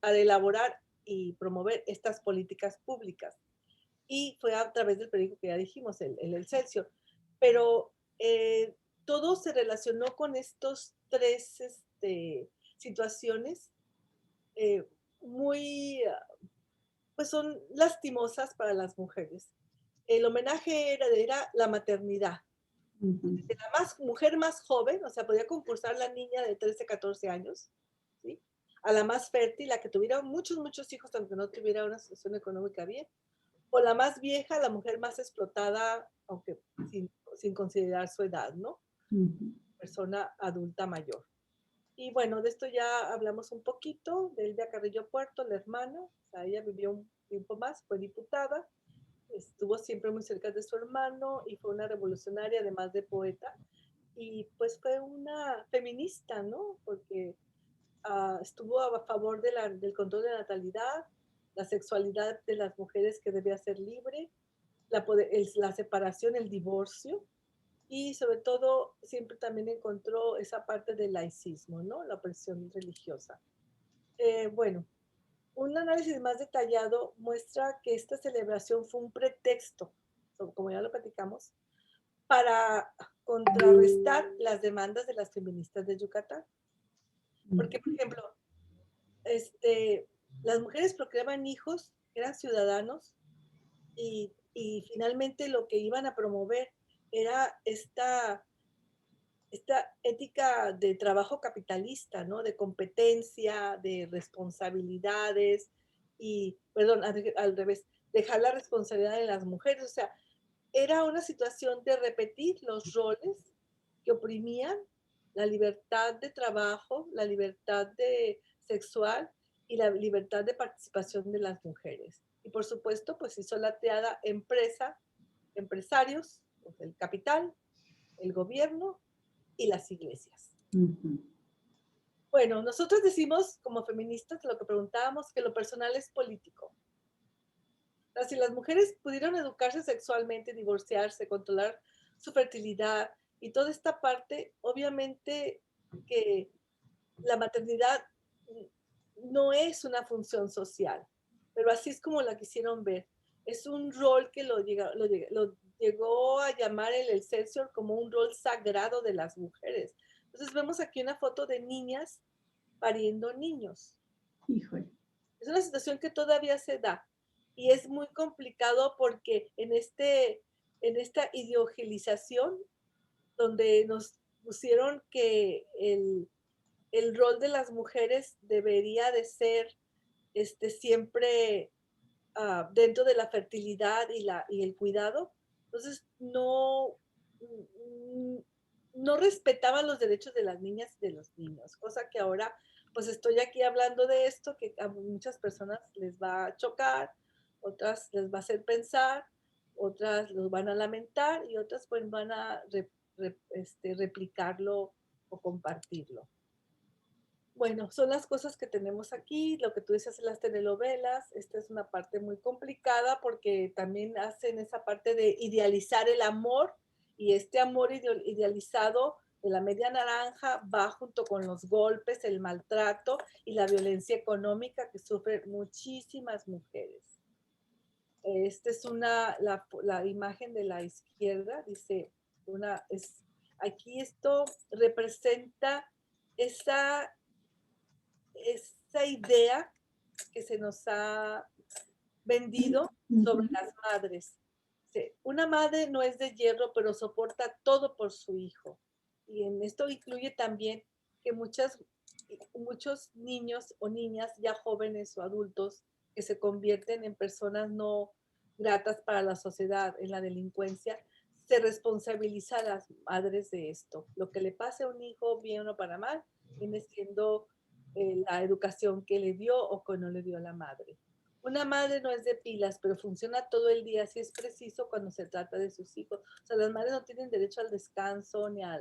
a elaborar y promover estas políticas públicas. Y fue a través del periódico que ya dijimos, el Excelsior. Pero todo se relacionó con estos tres situaciones eh, muy, pues son lastimosas para las mujeres. El homenaje era la maternidad. De la mujer más joven, o sea, podía concursar la niña de 13, 14 años, ¿sí? A la más fértil, la que tuviera muchos, muchos hijos, aunque no tuviera una situación económica bien, o la más vieja, la mujer más explotada, aunque sin considerar su edad, ¿no? Persona adulta mayor. Y bueno, de esto ya hablamos un poquito, de Elvia Carrillo Puerto, la hermana, o sea, ella vivió un tiempo más, fue diputada, estuvo siempre muy cerca de su hermano y fue una revolucionaria, además de poeta, y pues fue una feminista, ¿no? Porque estuvo a favor del control de la natalidad, la sexualidad de las mujeres que debía ser libre, la separación, el divorcio, y sobre todo siempre también encontró esa parte del laicismo, ¿no? La opresión religiosa. Bueno, un análisis más detallado muestra que esta celebración fue un pretexto, como ya lo platicamos, para contrarrestar las demandas de las feministas de Yucatán. Porque, por ejemplo, las mujeres procreaban hijos, eran ciudadanos, y finalmente lo que iban a promover era esta ética de trabajo capitalista, ¿no? De competencia, de responsabilidades, y, perdón, al revés, dejar la responsabilidad de las mujeres. O sea, era una situación de repetir los roles que oprimían la libertad de trabajo, la libertad sexual y la libertad de participación de las mujeres. Y por supuesto, pues hizo la triada empresarios, pues el capital, el gobierno y las iglesias. Bueno, nosotros decimos como feministas, lo que preguntábamos, que lo personal es político. O sea, si las mujeres pudieron educarse sexualmente, divorciarse, controlar su fertilidad y toda esta parte, obviamente que la maternidad no es una función social, pero así es como la quisieron ver. Es un rol que lo llegó a llamar el Excelsior como un rol sagrado de las mujeres. Entonces vemos aquí una foto de niñas pariendo niños. Híjole. Es una situación que todavía se da y es muy complicado porque en esta ideologización donde nos pusieron que el rol de las mujeres debería de ser siempre dentro de la fertilidad y el cuidado. Entonces, no respetaban los derechos de las niñas y de los niños, cosa que ahora, pues estoy aquí hablando de esto, que a muchas personas les va a chocar, otras les va a hacer pensar, otras los van a lamentar y otras pues van a replicarlo o compartirlo. Bueno, son las cosas que tenemos aquí, lo que tú decías en las telenovelas. Esta es una parte muy complicada porque también hacen esa parte de idealizar el amor, y este amor idealizado de la media naranja va junto con los golpes, el maltrato y la violencia económica que sufren muchísimas mujeres. Esta es la imagen de la izquierda, dice, aquí esto representa esa idea que se nos ha vendido sobre las madres. Una madre no es de hierro, pero soporta todo por su hijo. Y en esto incluye también que muchos niños o niñas, ya jóvenes o adultos, que se convierten en personas no gratas para la sociedad, en la delincuencia, se responsabiliza a las madres de esto. Lo que le pase a un hijo, bien o para mal, viene siendo la educación que le dio o que no le dio a la madre. Una madre no es de pilas, pero funciona todo el día si es preciso cuando se trata de sus hijos. O sea, las madres no tienen derecho al descanso ni a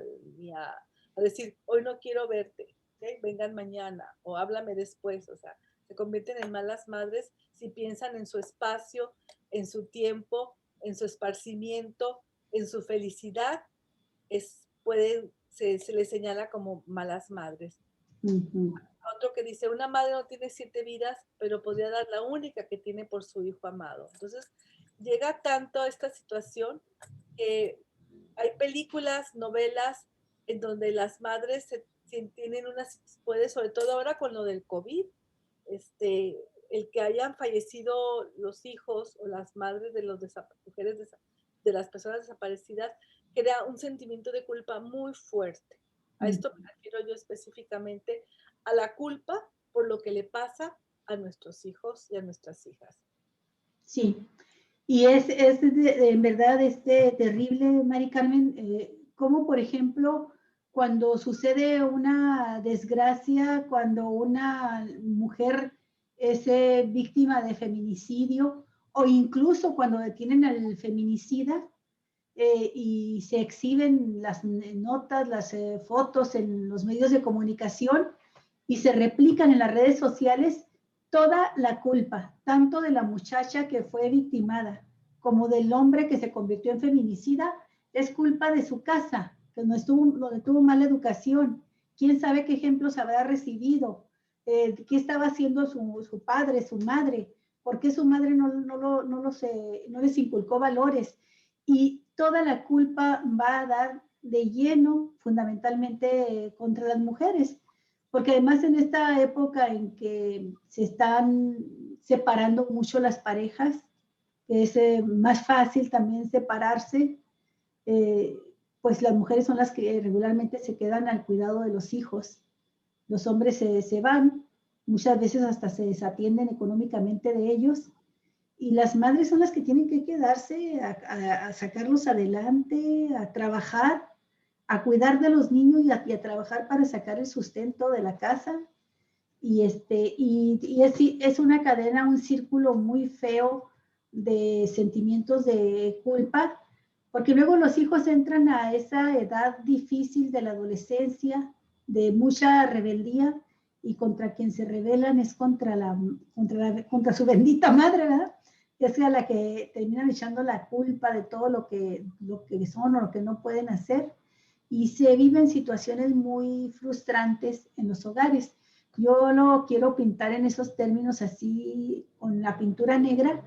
decir, hoy no quiero verte, ¿okay? Vengan mañana o háblame después. O sea, se convierten en malas madres si piensan en su espacio, en su tiempo, en su esparcimiento, en su felicidad. Se les señala como malas madres. Otro que dice, una madre no tiene 7 vidas, pero podría dar la única que tiene por su hijo amado. Entonces, llega tanto a esta situación que hay películas, novelas, en donde las madres tienen sobre todo ahora con lo del COVID, el que hayan fallecido los hijos o las madres de de las personas desaparecidas, crea un sentimiento de culpa muy fuerte. A esto me refiero yo específicamente, a la culpa por lo que le pasa a nuestros hijos y a nuestras hijas. Sí, y en verdad terrible, Mari Carmen, como por ejemplo, cuando sucede una desgracia, cuando una mujer es víctima de feminicidio, o incluso cuando detienen al feminicida, y se exhiben las notas, las fotos en los medios de comunicación y se replican en las redes sociales, toda la culpa, tanto de la muchacha que fue victimada como del hombre que se convirtió en feminicida, es culpa de su casa, donde tuvo mala educación. ¿Quién sabe qué ejemplos habrá recibido? ¿Qué estaba haciendo su padre, su madre? ¿Por qué su madre no les inculcó valores? Y toda la culpa va a dar de lleno, fundamentalmente contra las mujeres, porque además en esta época en que se están separando mucho las parejas, que es más fácil también separarse, pues las mujeres son las que regularmente se quedan al cuidado de los hijos. Los hombres se van, muchas veces hasta se desatienden económicamente de ellos, y las madres son las que tienen que quedarse a sacarlos adelante, a trabajar, a cuidar de los niños y a trabajar para sacar el sustento de la casa. Y es una cadena, un círculo muy feo de sentimientos de culpa, porque luego los hijos entran a esa edad difícil de la adolescencia, de mucha rebeldía, y contra quien se rebelan es contra su bendita madre, ¿verdad? Es a la que terminan echando la culpa de todo lo que son o lo que no pueden hacer, y se viven situaciones muy frustrantes en los hogares. Yo lo quiero pintar en esos términos así, con la pintura negra,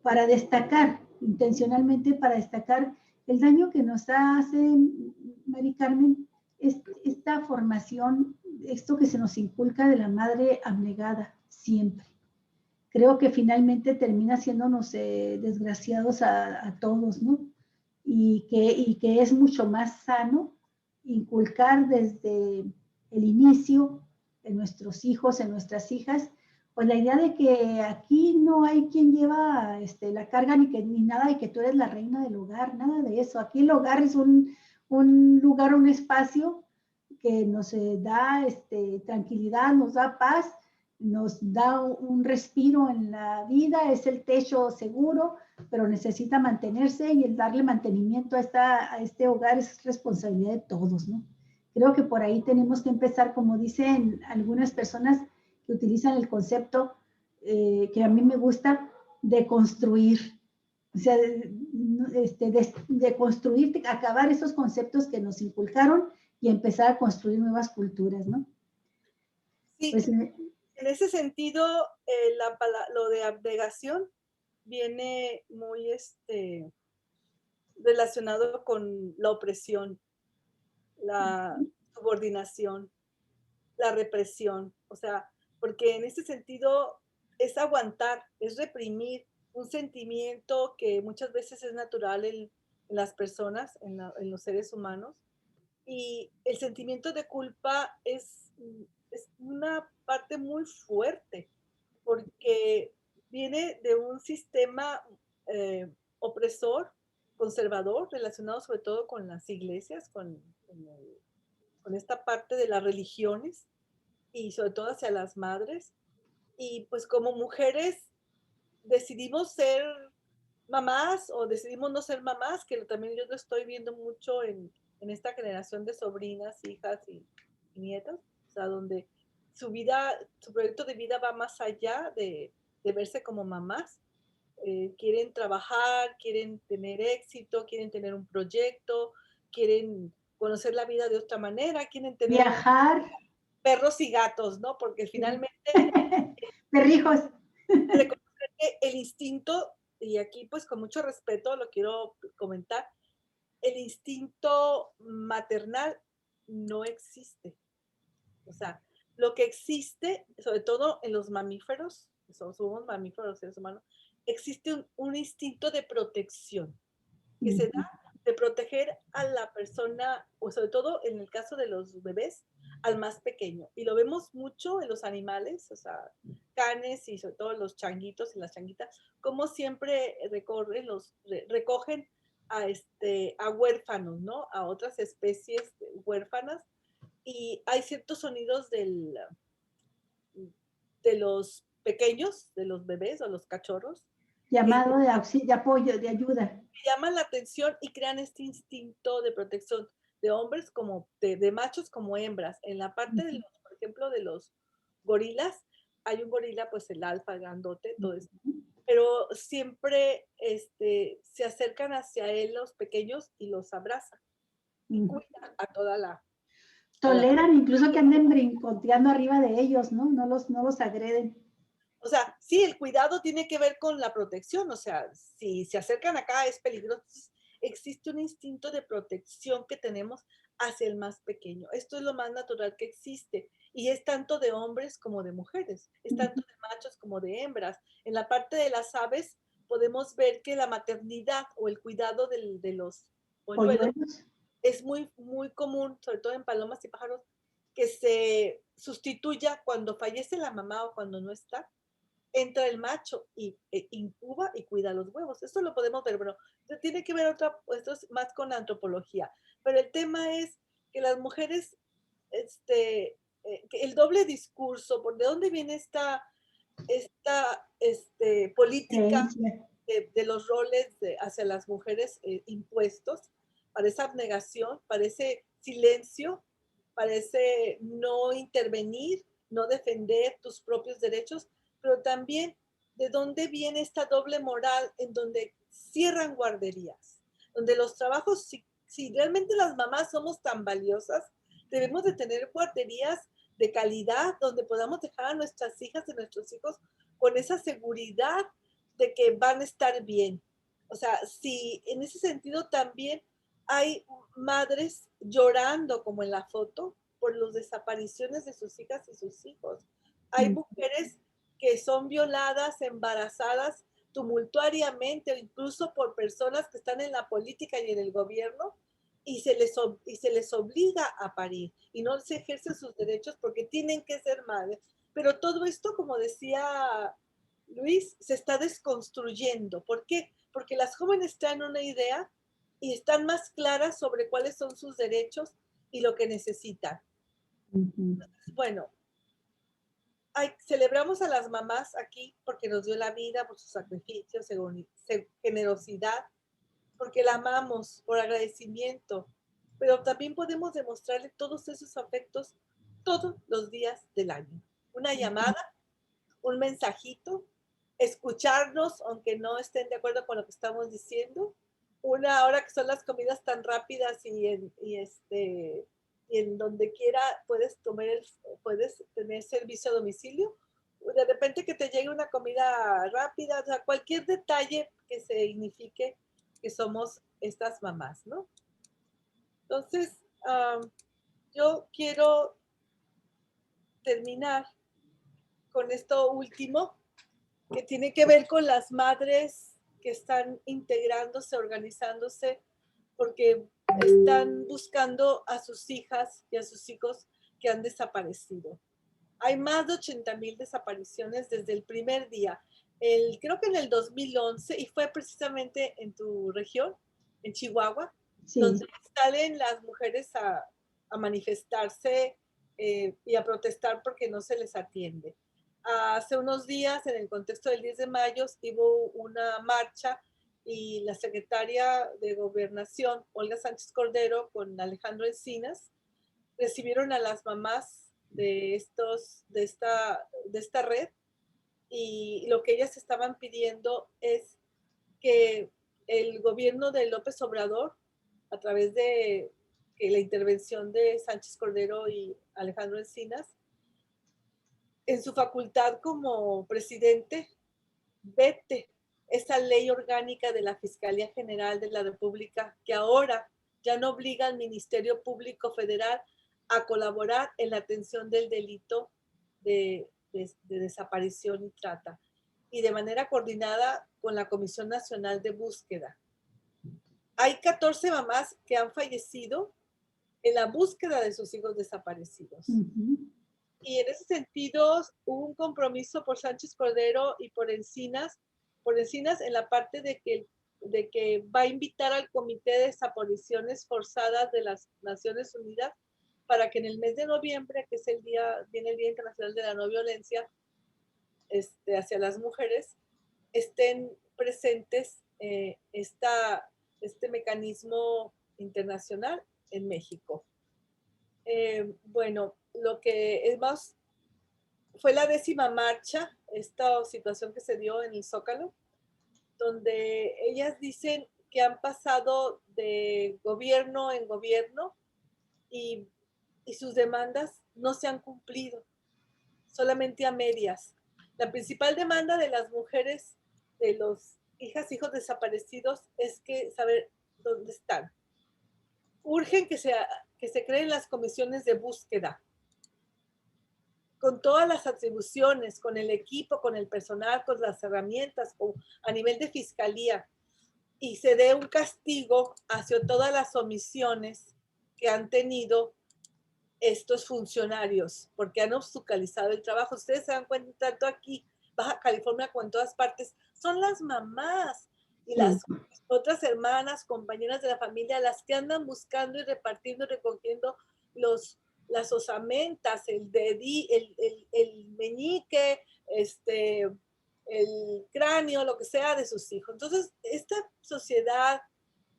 para destacar, intencionalmente para destacar el daño que nos hace, Mari Carmen, esta formación, esto que se nos inculca de la madre abnegada, siempre. Creo que finalmente termina haciéndonos desgraciados a todos, ¿no? Y que es mucho más sano inculcar desde el inicio en nuestros hijos, en nuestras hijas, pues la idea de que aquí no hay quien lleva la carga ni nada, y que tú eres la reina del hogar, nada de eso. Aquí el hogar es un lugar, un espacio que nos da tranquilidad, nos da paz, nos da un respiro en la vida, es el techo seguro, pero necesita mantenerse, y el darle mantenimiento a este hogar es responsabilidad de todos, ¿no? Creo que por ahí tenemos que empezar, como dicen algunas personas que utilizan el concepto que a mí me gusta, de construir. O sea, de construir, acabar esos conceptos que nos inculcaron y empezar a construir nuevas culturas, ¿no? Sí, Pues, en ese sentido, lo de abnegación viene muy relacionado con la opresión, la subordinación, la represión. O sea, porque en ese sentido es aguantar, es reprimir un sentimiento que muchas veces es natural en las personas, en los seres humanos. Y el sentimiento de culpa es una parte muy fuerte, porque viene de un sistema opresor, conservador, relacionado sobre todo con las iglesias, con esta parte de las religiones, y sobre todo hacia las madres. Y pues como mujeres decidimos ser mamás o decidimos no ser mamás, que también yo lo estoy viendo mucho en esta generación de sobrinas, hijas y nietos, o sea, donde su vida, su proyecto de vida va más allá de verse como mamás. Quieren trabajar, quieren tener éxito, quieren tener un proyecto, quieren conocer la vida de otra manera, quieren tener viajar. perros y gatos, ¿no? Porque finalmente Perrijos. reconocer que el instinto, y aquí pues con mucho respeto lo quiero comentar, el instinto maternal no existe. O sea, lo que existe, sobre todo en los mamíferos, somos mamíferos, seres humanos, existe un instinto de protección que se da de proteger a la persona, o sobre todo en el caso de los bebés, al más pequeño. Y lo vemos mucho en los animales, o sea, canes y sobre todo los changuitos y las changuitas, como siempre recogen a huérfanos, ¿no? A otras especies huérfanas. Y hay ciertos sonidos de los pequeños, de los bebés o los cachorros, Llamado de auxilio, de apoyo, de ayuda. llaman la atención y crean este instinto de protección de hombres como de machos como hembras. En la parte de los, por ejemplo, de los gorilas, hay un gorila, pues el alfa grandote, todo eso. Pero siempre se acercan hacia él los pequeños y los abrazan y cuidan a toda la... Toleran incluso que anden brincoteando arriba de ellos, ¿no? No los agreden. O sea, sí, el cuidado tiene que ver con la protección, o sea, si se acercan acá es peligroso. existe un instinto de protección que tenemos hacia el más pequeño. Esto es lo más natural que existe y es tanto de hombres como de mujeres, es tanto de machos como de hembras. En la parte de las aves podemos ver que la maternidad o el cuidado de los polluelos Polluelos. es muy, muy común, sobre todo en palomas y pájaros, que se sustituya cuando fallece la mamá o cuando no está, entra el macho y incuba y cuida los huevos. Esto lo podemos ver, bueno, tiene que ver esto es más con antropología, pero el tema es que las mujeres, que el doble discurso, ¿por de dónde viene esta política Creencia. de los roles hacia las mujeres impuestos? Parece abnegación, parece silencio, parece no intervenir, no defender tus propios derechos, pero también de dónde viene esta doble moral en donde cierran guarderías, donde los trabajos, si realmente las mamás somos tan valiosas, debemos de tener guarderías de calidad donde podamos dejar a nuestras hijas y nuestros hijos con esa seguridad de que van a estar bien. O sea, si en ese sentido también hay madres llorando, como en la foto, por las desapariciones de sus hijas y sus hijos. Hay mujeres que son violadas, embarazadas tumultuariamente, o incluso por personas que están en la política y en el gobierno, y se les obliga a parir, y no se ejercen sus derechos porque tienen que ser madres. Pero todo esto, como decía Luis, se está desconstruyendo. ¿Por qué? Porque las jóvenes traen una idea y están más claras sobre cuáles son sus derechos y lo que necesitan. Bueno, celebramos a las mamás aquí porque nos dio la vida, por su sacrificio, generosidad, porque la amamos, por agradecimiento, pero también podemos demostrarle todos esos afectos todos los días del año. Una llamada, un mensajito, escucharnos, aunque no estén de acuerdo con lo que estamos diciendo. Una hora que son las comidas tan rápidas y en donde quiera puedes tener servicio a domicilio. De repente que te llegue una comida rápida, o sea, cualquier detalle que signifique que somos estas mamás, ¿no? Entonces, yo quiero terminar con esto último, que tiene que ver con las madres que están integrándose, organizándose, porque están buscando a sus hijas y a sus hijos que han desaparecido. Hay más de 80,000 desapariciones desde el primer día. Creo que en el 2011, y fue precisamente en tu región, en Chihuahua, sí, donde salen las mujeres a manifestarse y a protestar porque no se les atiende. Hace unos días, en el contexto del 10 de mayo, hubo una marcha y la secretaria de Gobernación, Olga Sánchez Cordero, con Alejandro Encinas, recibieron a las mamás de esta red, y lo que ellas estaban pidiendo es que el gobierno de López Obrador, a través de la intervención de Sánchez Cordero y Alejandro Encinas, en su facultad como presidente, vete esa ley orgánica de la Fiscalía General de la República, que ahora ya no obliga al Ministerio Público Federal a colaborar en la atención del delito de desaparición y trata, y de manera coordinada con la Comisión Nacional de Búsqueda. Hay 14 mamás que han fallecido en la búsqueda de sus hijos desaparecidos. Y en ese sentido hubo un compromiso por Sánchez Cordero y por Encinas en la parte de que va a invitar al Comité de Desapariciones Forzadas de las Naciones Unidas para que en el mes de noviembre, que es viene el Día Internacional de la No Violencia hacia las mujeres, estén presentes este mecanismo internacional en México. Bueno, lo que es más, fue la 10ª marcha, esta situación que se dio en el Zócalo, donde ellas dicen que han pasado de gobierno en gobierno y sus demandas no se han cumplido, solamente a medias. La principal demanda de las mujeres, de los hijos desaparecidos, es que saber ¿dónde están? Urgen que se creen las comisiones de búsqueda, con todas las atribuciones, con el equipo, con el personal, con las herramientas, a nivel de fiscalía, y se dé un castigo hacia todas las omisiones que han tenido estos funcionarios, porque han obstaculizado el trabajo. Ustedes se dan cuenta, tanto aquí, Baja California, como en todas partes, son las mamás y las otras hermanas, compañeras de la familia, las que andan buscando y repartiendo y recogiendo las osamentas, el meñique, el cráneo, lo que sea de sus hijos. Entonces, esta sociedad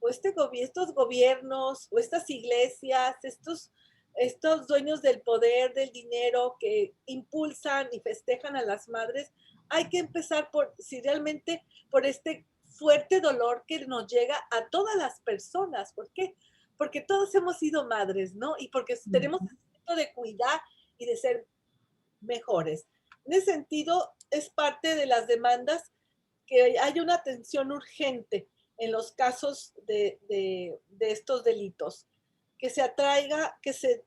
o estos gobiernos o estas iglesias, estos dueños del poder, del dinero que impulsan y festejan a las madres, hay que empezar si realmente por este fuerte dolor que nos llega a todas las personas. ¿Por qué? Porque todos hemos sido madres, ¿no? Y porque tenemos el sentido de cuidar y de ser mejores. En ese sentido, es parte de las demandas que haya una atención urgente en los casos de estos delitos, que se atraiga, que se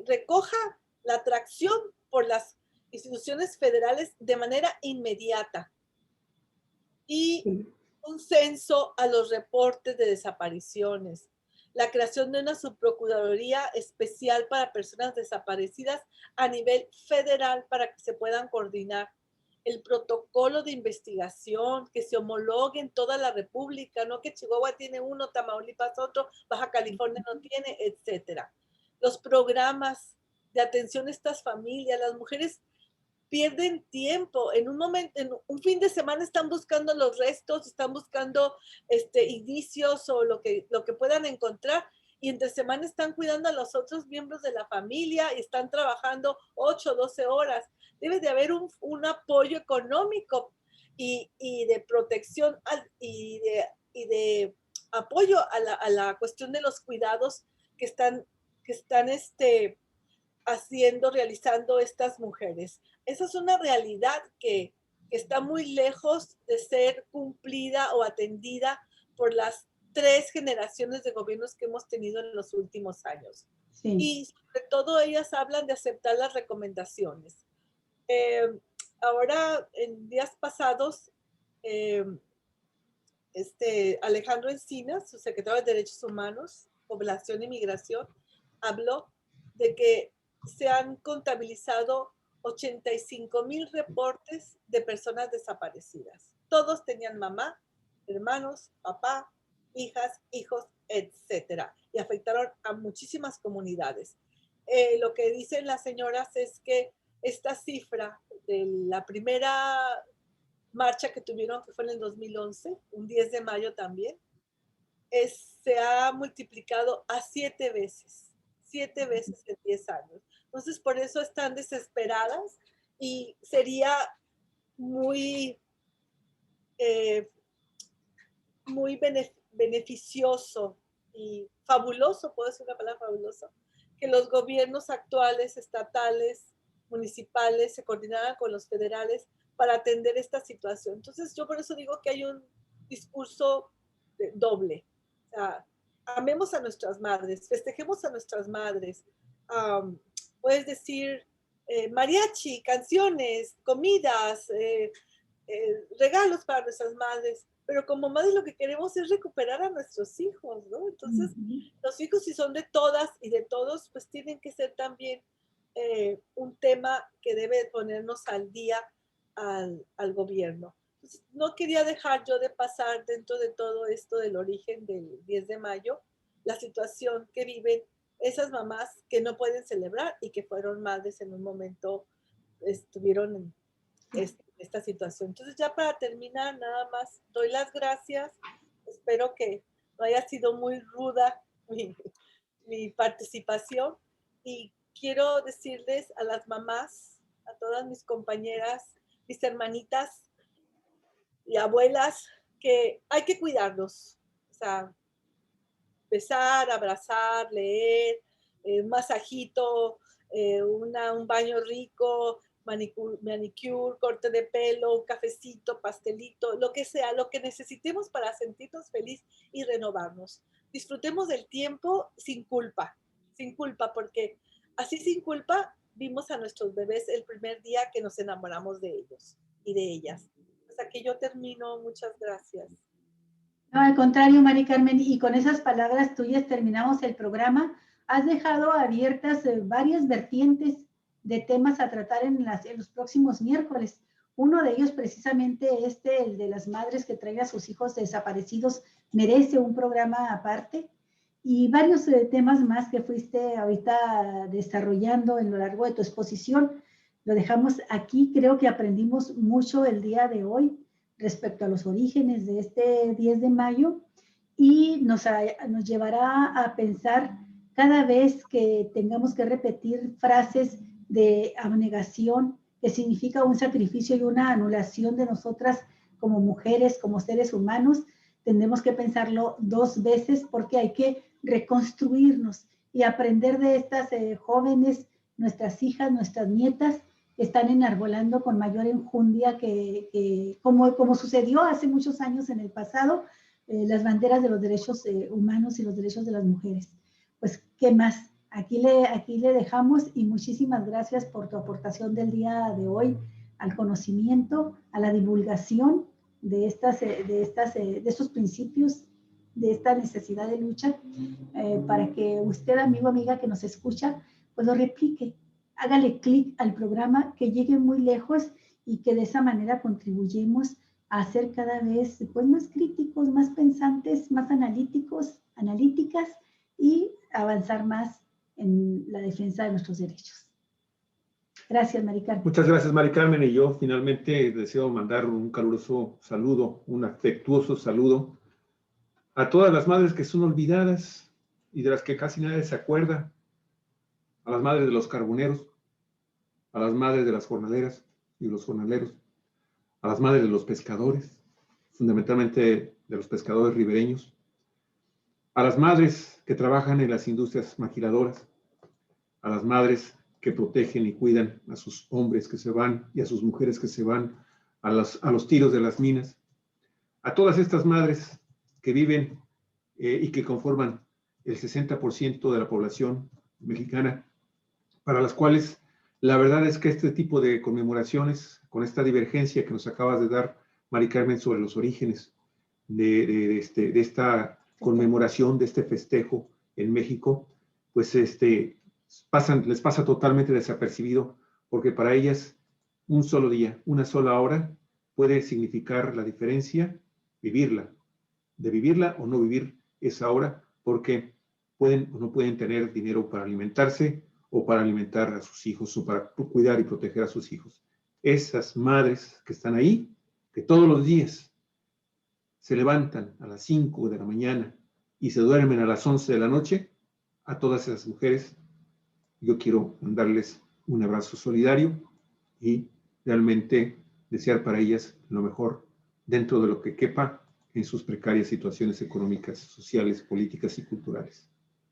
recoja la atracción por las instituciones federales de manera inmediata y un censo a los reportes de desapariciones, la creación de una subprocuraduría especial para personas desaparecidas a nivel federal para que se puedan coordinar, el protocolo de investigación, que se homologue en toda la República, no que Chihuahua tiene uno, Tamaulipas otro, Baja California no tiene, etcétera. Los programas de atención a estas familias, las mujeres pierden tiempo. En un momento, en un fin de semana están buscando los restos, están buscando indicios o lo que puedan encontrar, y entre semana están cuidando a los otros miembros de la familia y están trabajando 8 o 12 horas. Debe de haber un apoyo económico y de protección y de apoyo a la cuestión de los cuidados que están realizando estas mujeres. Esa es una realidad que está muy lejos de ser cumplida o atendida por las 3 generaciones de gobiernos que hemos tenido en los últimos años. Sí. Y sobre todo ellas hablan de aceptar las recomendaciones. Ahora, en días pasados, Alejandro Encinas, su secretario de Derechos Humanos, Población y Migración, habló de que se han contabilizado 85,000 reportes de personas desaparecidas. Todos tenían mamá, hermanos, papá, hijas, hijos, etcétera, y afectaron a muchísimas comunidades. Lo que dicen las señoras es que esta cifra de la primera marcha que tuvieron, que fue en el 2011, un 10 de mayo también, se ha multiplicado a 7 veces en 10 años. Entonces, por eso están desesperadas y sería muy, muy beneficioso y fabuloso, puedo decir una palabra fabulosa, que los gobiernos actuales, estatales, municipales, se coordinaran con los federales para atender esta situación. Entonces, yo por eso digo que hay un discurso doble. O sea, amemos a nuestras madres, festejemos a nuestras madres. Puedes decir mariachi, canciones, comidas, regalos para nuestras madres, pero como madres lo que queremos es recuperar a nuestros hijos, ¿no? Entonces, los hijos, si son de todas y de todos, pues tienen que ser también un tema que debe ponernos al día al gobierno. Entonces, no quería dejar yo de pasar dentro de todo esto del origen del 10 de mayo, la situación que viven esas mamás que no pueden celebrar y que fueron madres en un momento, estuvieron en esta situación. Entonces, ya para terminar, nada más doy las gracias. Espero que no haya sido muy ruda mi participación, y quiero decirles a las mamás, a todas mis compañeras, mis hermanitas y abuelas, que hay que cuidarnos. O sea, besar, abrazar, leer, un masajito, un baño rico, manicure, corte de pelo, cafecito, pastelito, lo que sea, lo que necesitemos para sentirnos feliz y renovarnos. Disfrutemos del tiempo sin culpa, porque así sin culpa vimos a nuestros bebés el primer día que nos enamoramos de ellos y de ellas. Hasta que yo termino, muchas gracias. No, al contrario, Mari Carmen, y con esas palabras tuyas terminamos el programa. Has dejado abiertas varias vertientes de temas a tratar en los próximos miércoles. Uno de ellos precisamente el de las madres que traen a sus hijos desaparecidos, merece un programa aparte. Y varios temas más que fuiste ahorita desarrollando en lo largo de tu exposición. Lo dejamos aquí. Creo que aprendimos mucho el día de hoy respecto a los orígenes de este 10 de mayo y nos llevará a pensar cada vez que tengamos que repetir frases de abnegación, que significa un sacrificio y una anulación de nosotras como mujeres, como seres humanos, tendremos que pensarlo 2 veces porque hay que reconstruirnos y aprender de estas jóvenes, nuestras hijas, nuestras nietas, están enarbolando con mayor enjundia como sucedió hace muchos años en el pasado, las banderas de los derechos humanos y los derechos de las mujeres. Pues, ¿qué más? Aquí le dejamos y muchísimas gracias por tu aportación del día de hoy al conocimiento, a la divulgación de estos principios, de esta necesidad de lucha, para que usted, amigo, amiga que nos escucha, pues lo replique. Hágale clic al programa, que llegue muy lejos y que de esa manera contribuyemos a ser cada vez pues, más críticos, más pensantes, más analíticas y avanzar más en la defensa de nuestros derechos. Gracias, Mari Carmen. Muchas gracias, Mari Carmen. Y yo finalmente deseo mandar un caluroso saludo, un afectuoso saludo a todas las madres que son olvidadas y de las que casi nadie se acuerda, a las madres de los carboneros, a las madres de las jornaleras y los jornaleros, a las madres de los pescadores, fundamentalmente de los pescadores ribereños, a las madres que trabajan en las industrias maquiladoras, a las madres que protegen y cuidan a sus hombres que se van y a sus mujeres que se van a los tiros de las minas, a todas estas madres que viven y que conforman el 60% de la población mexicana, para las cuales la verdad es que este tipo de conmemoraciones, con esta divergencia que nos acabas de dar, Mari Carmen, sobre los orígenes de esta conmemoración, de este festejo en México, pues les pasa totalmente desapercibido, porque para ellas un solo día, una sola hora, puede significar la diferencia, de vivirla o no vivir esa hora, porque pueden o no pueden tener dinero para alimentarse, o para alimentar a sus hijos, o para cuidar y proteger a sus hijos. Esas madres que están ahí, que todos los días se levantan a las 5 de la mañana y se duermen a las 11 de la noche, a todas esas mujeres, yo quiero mandarles un abrazo solidario y realmente desear para ellas lo mejor dentro de lo que quepa en sus precarias situaciones económicas, sociales, políticas y culturales.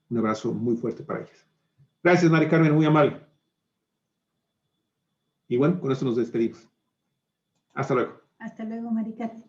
Un abrazo muy fuerte para ellas. Gracias, Mari Carmen, muy amable. Y bueno, con esto nos despedimos. Hasta luego. Hasta luego, Mari Carmen.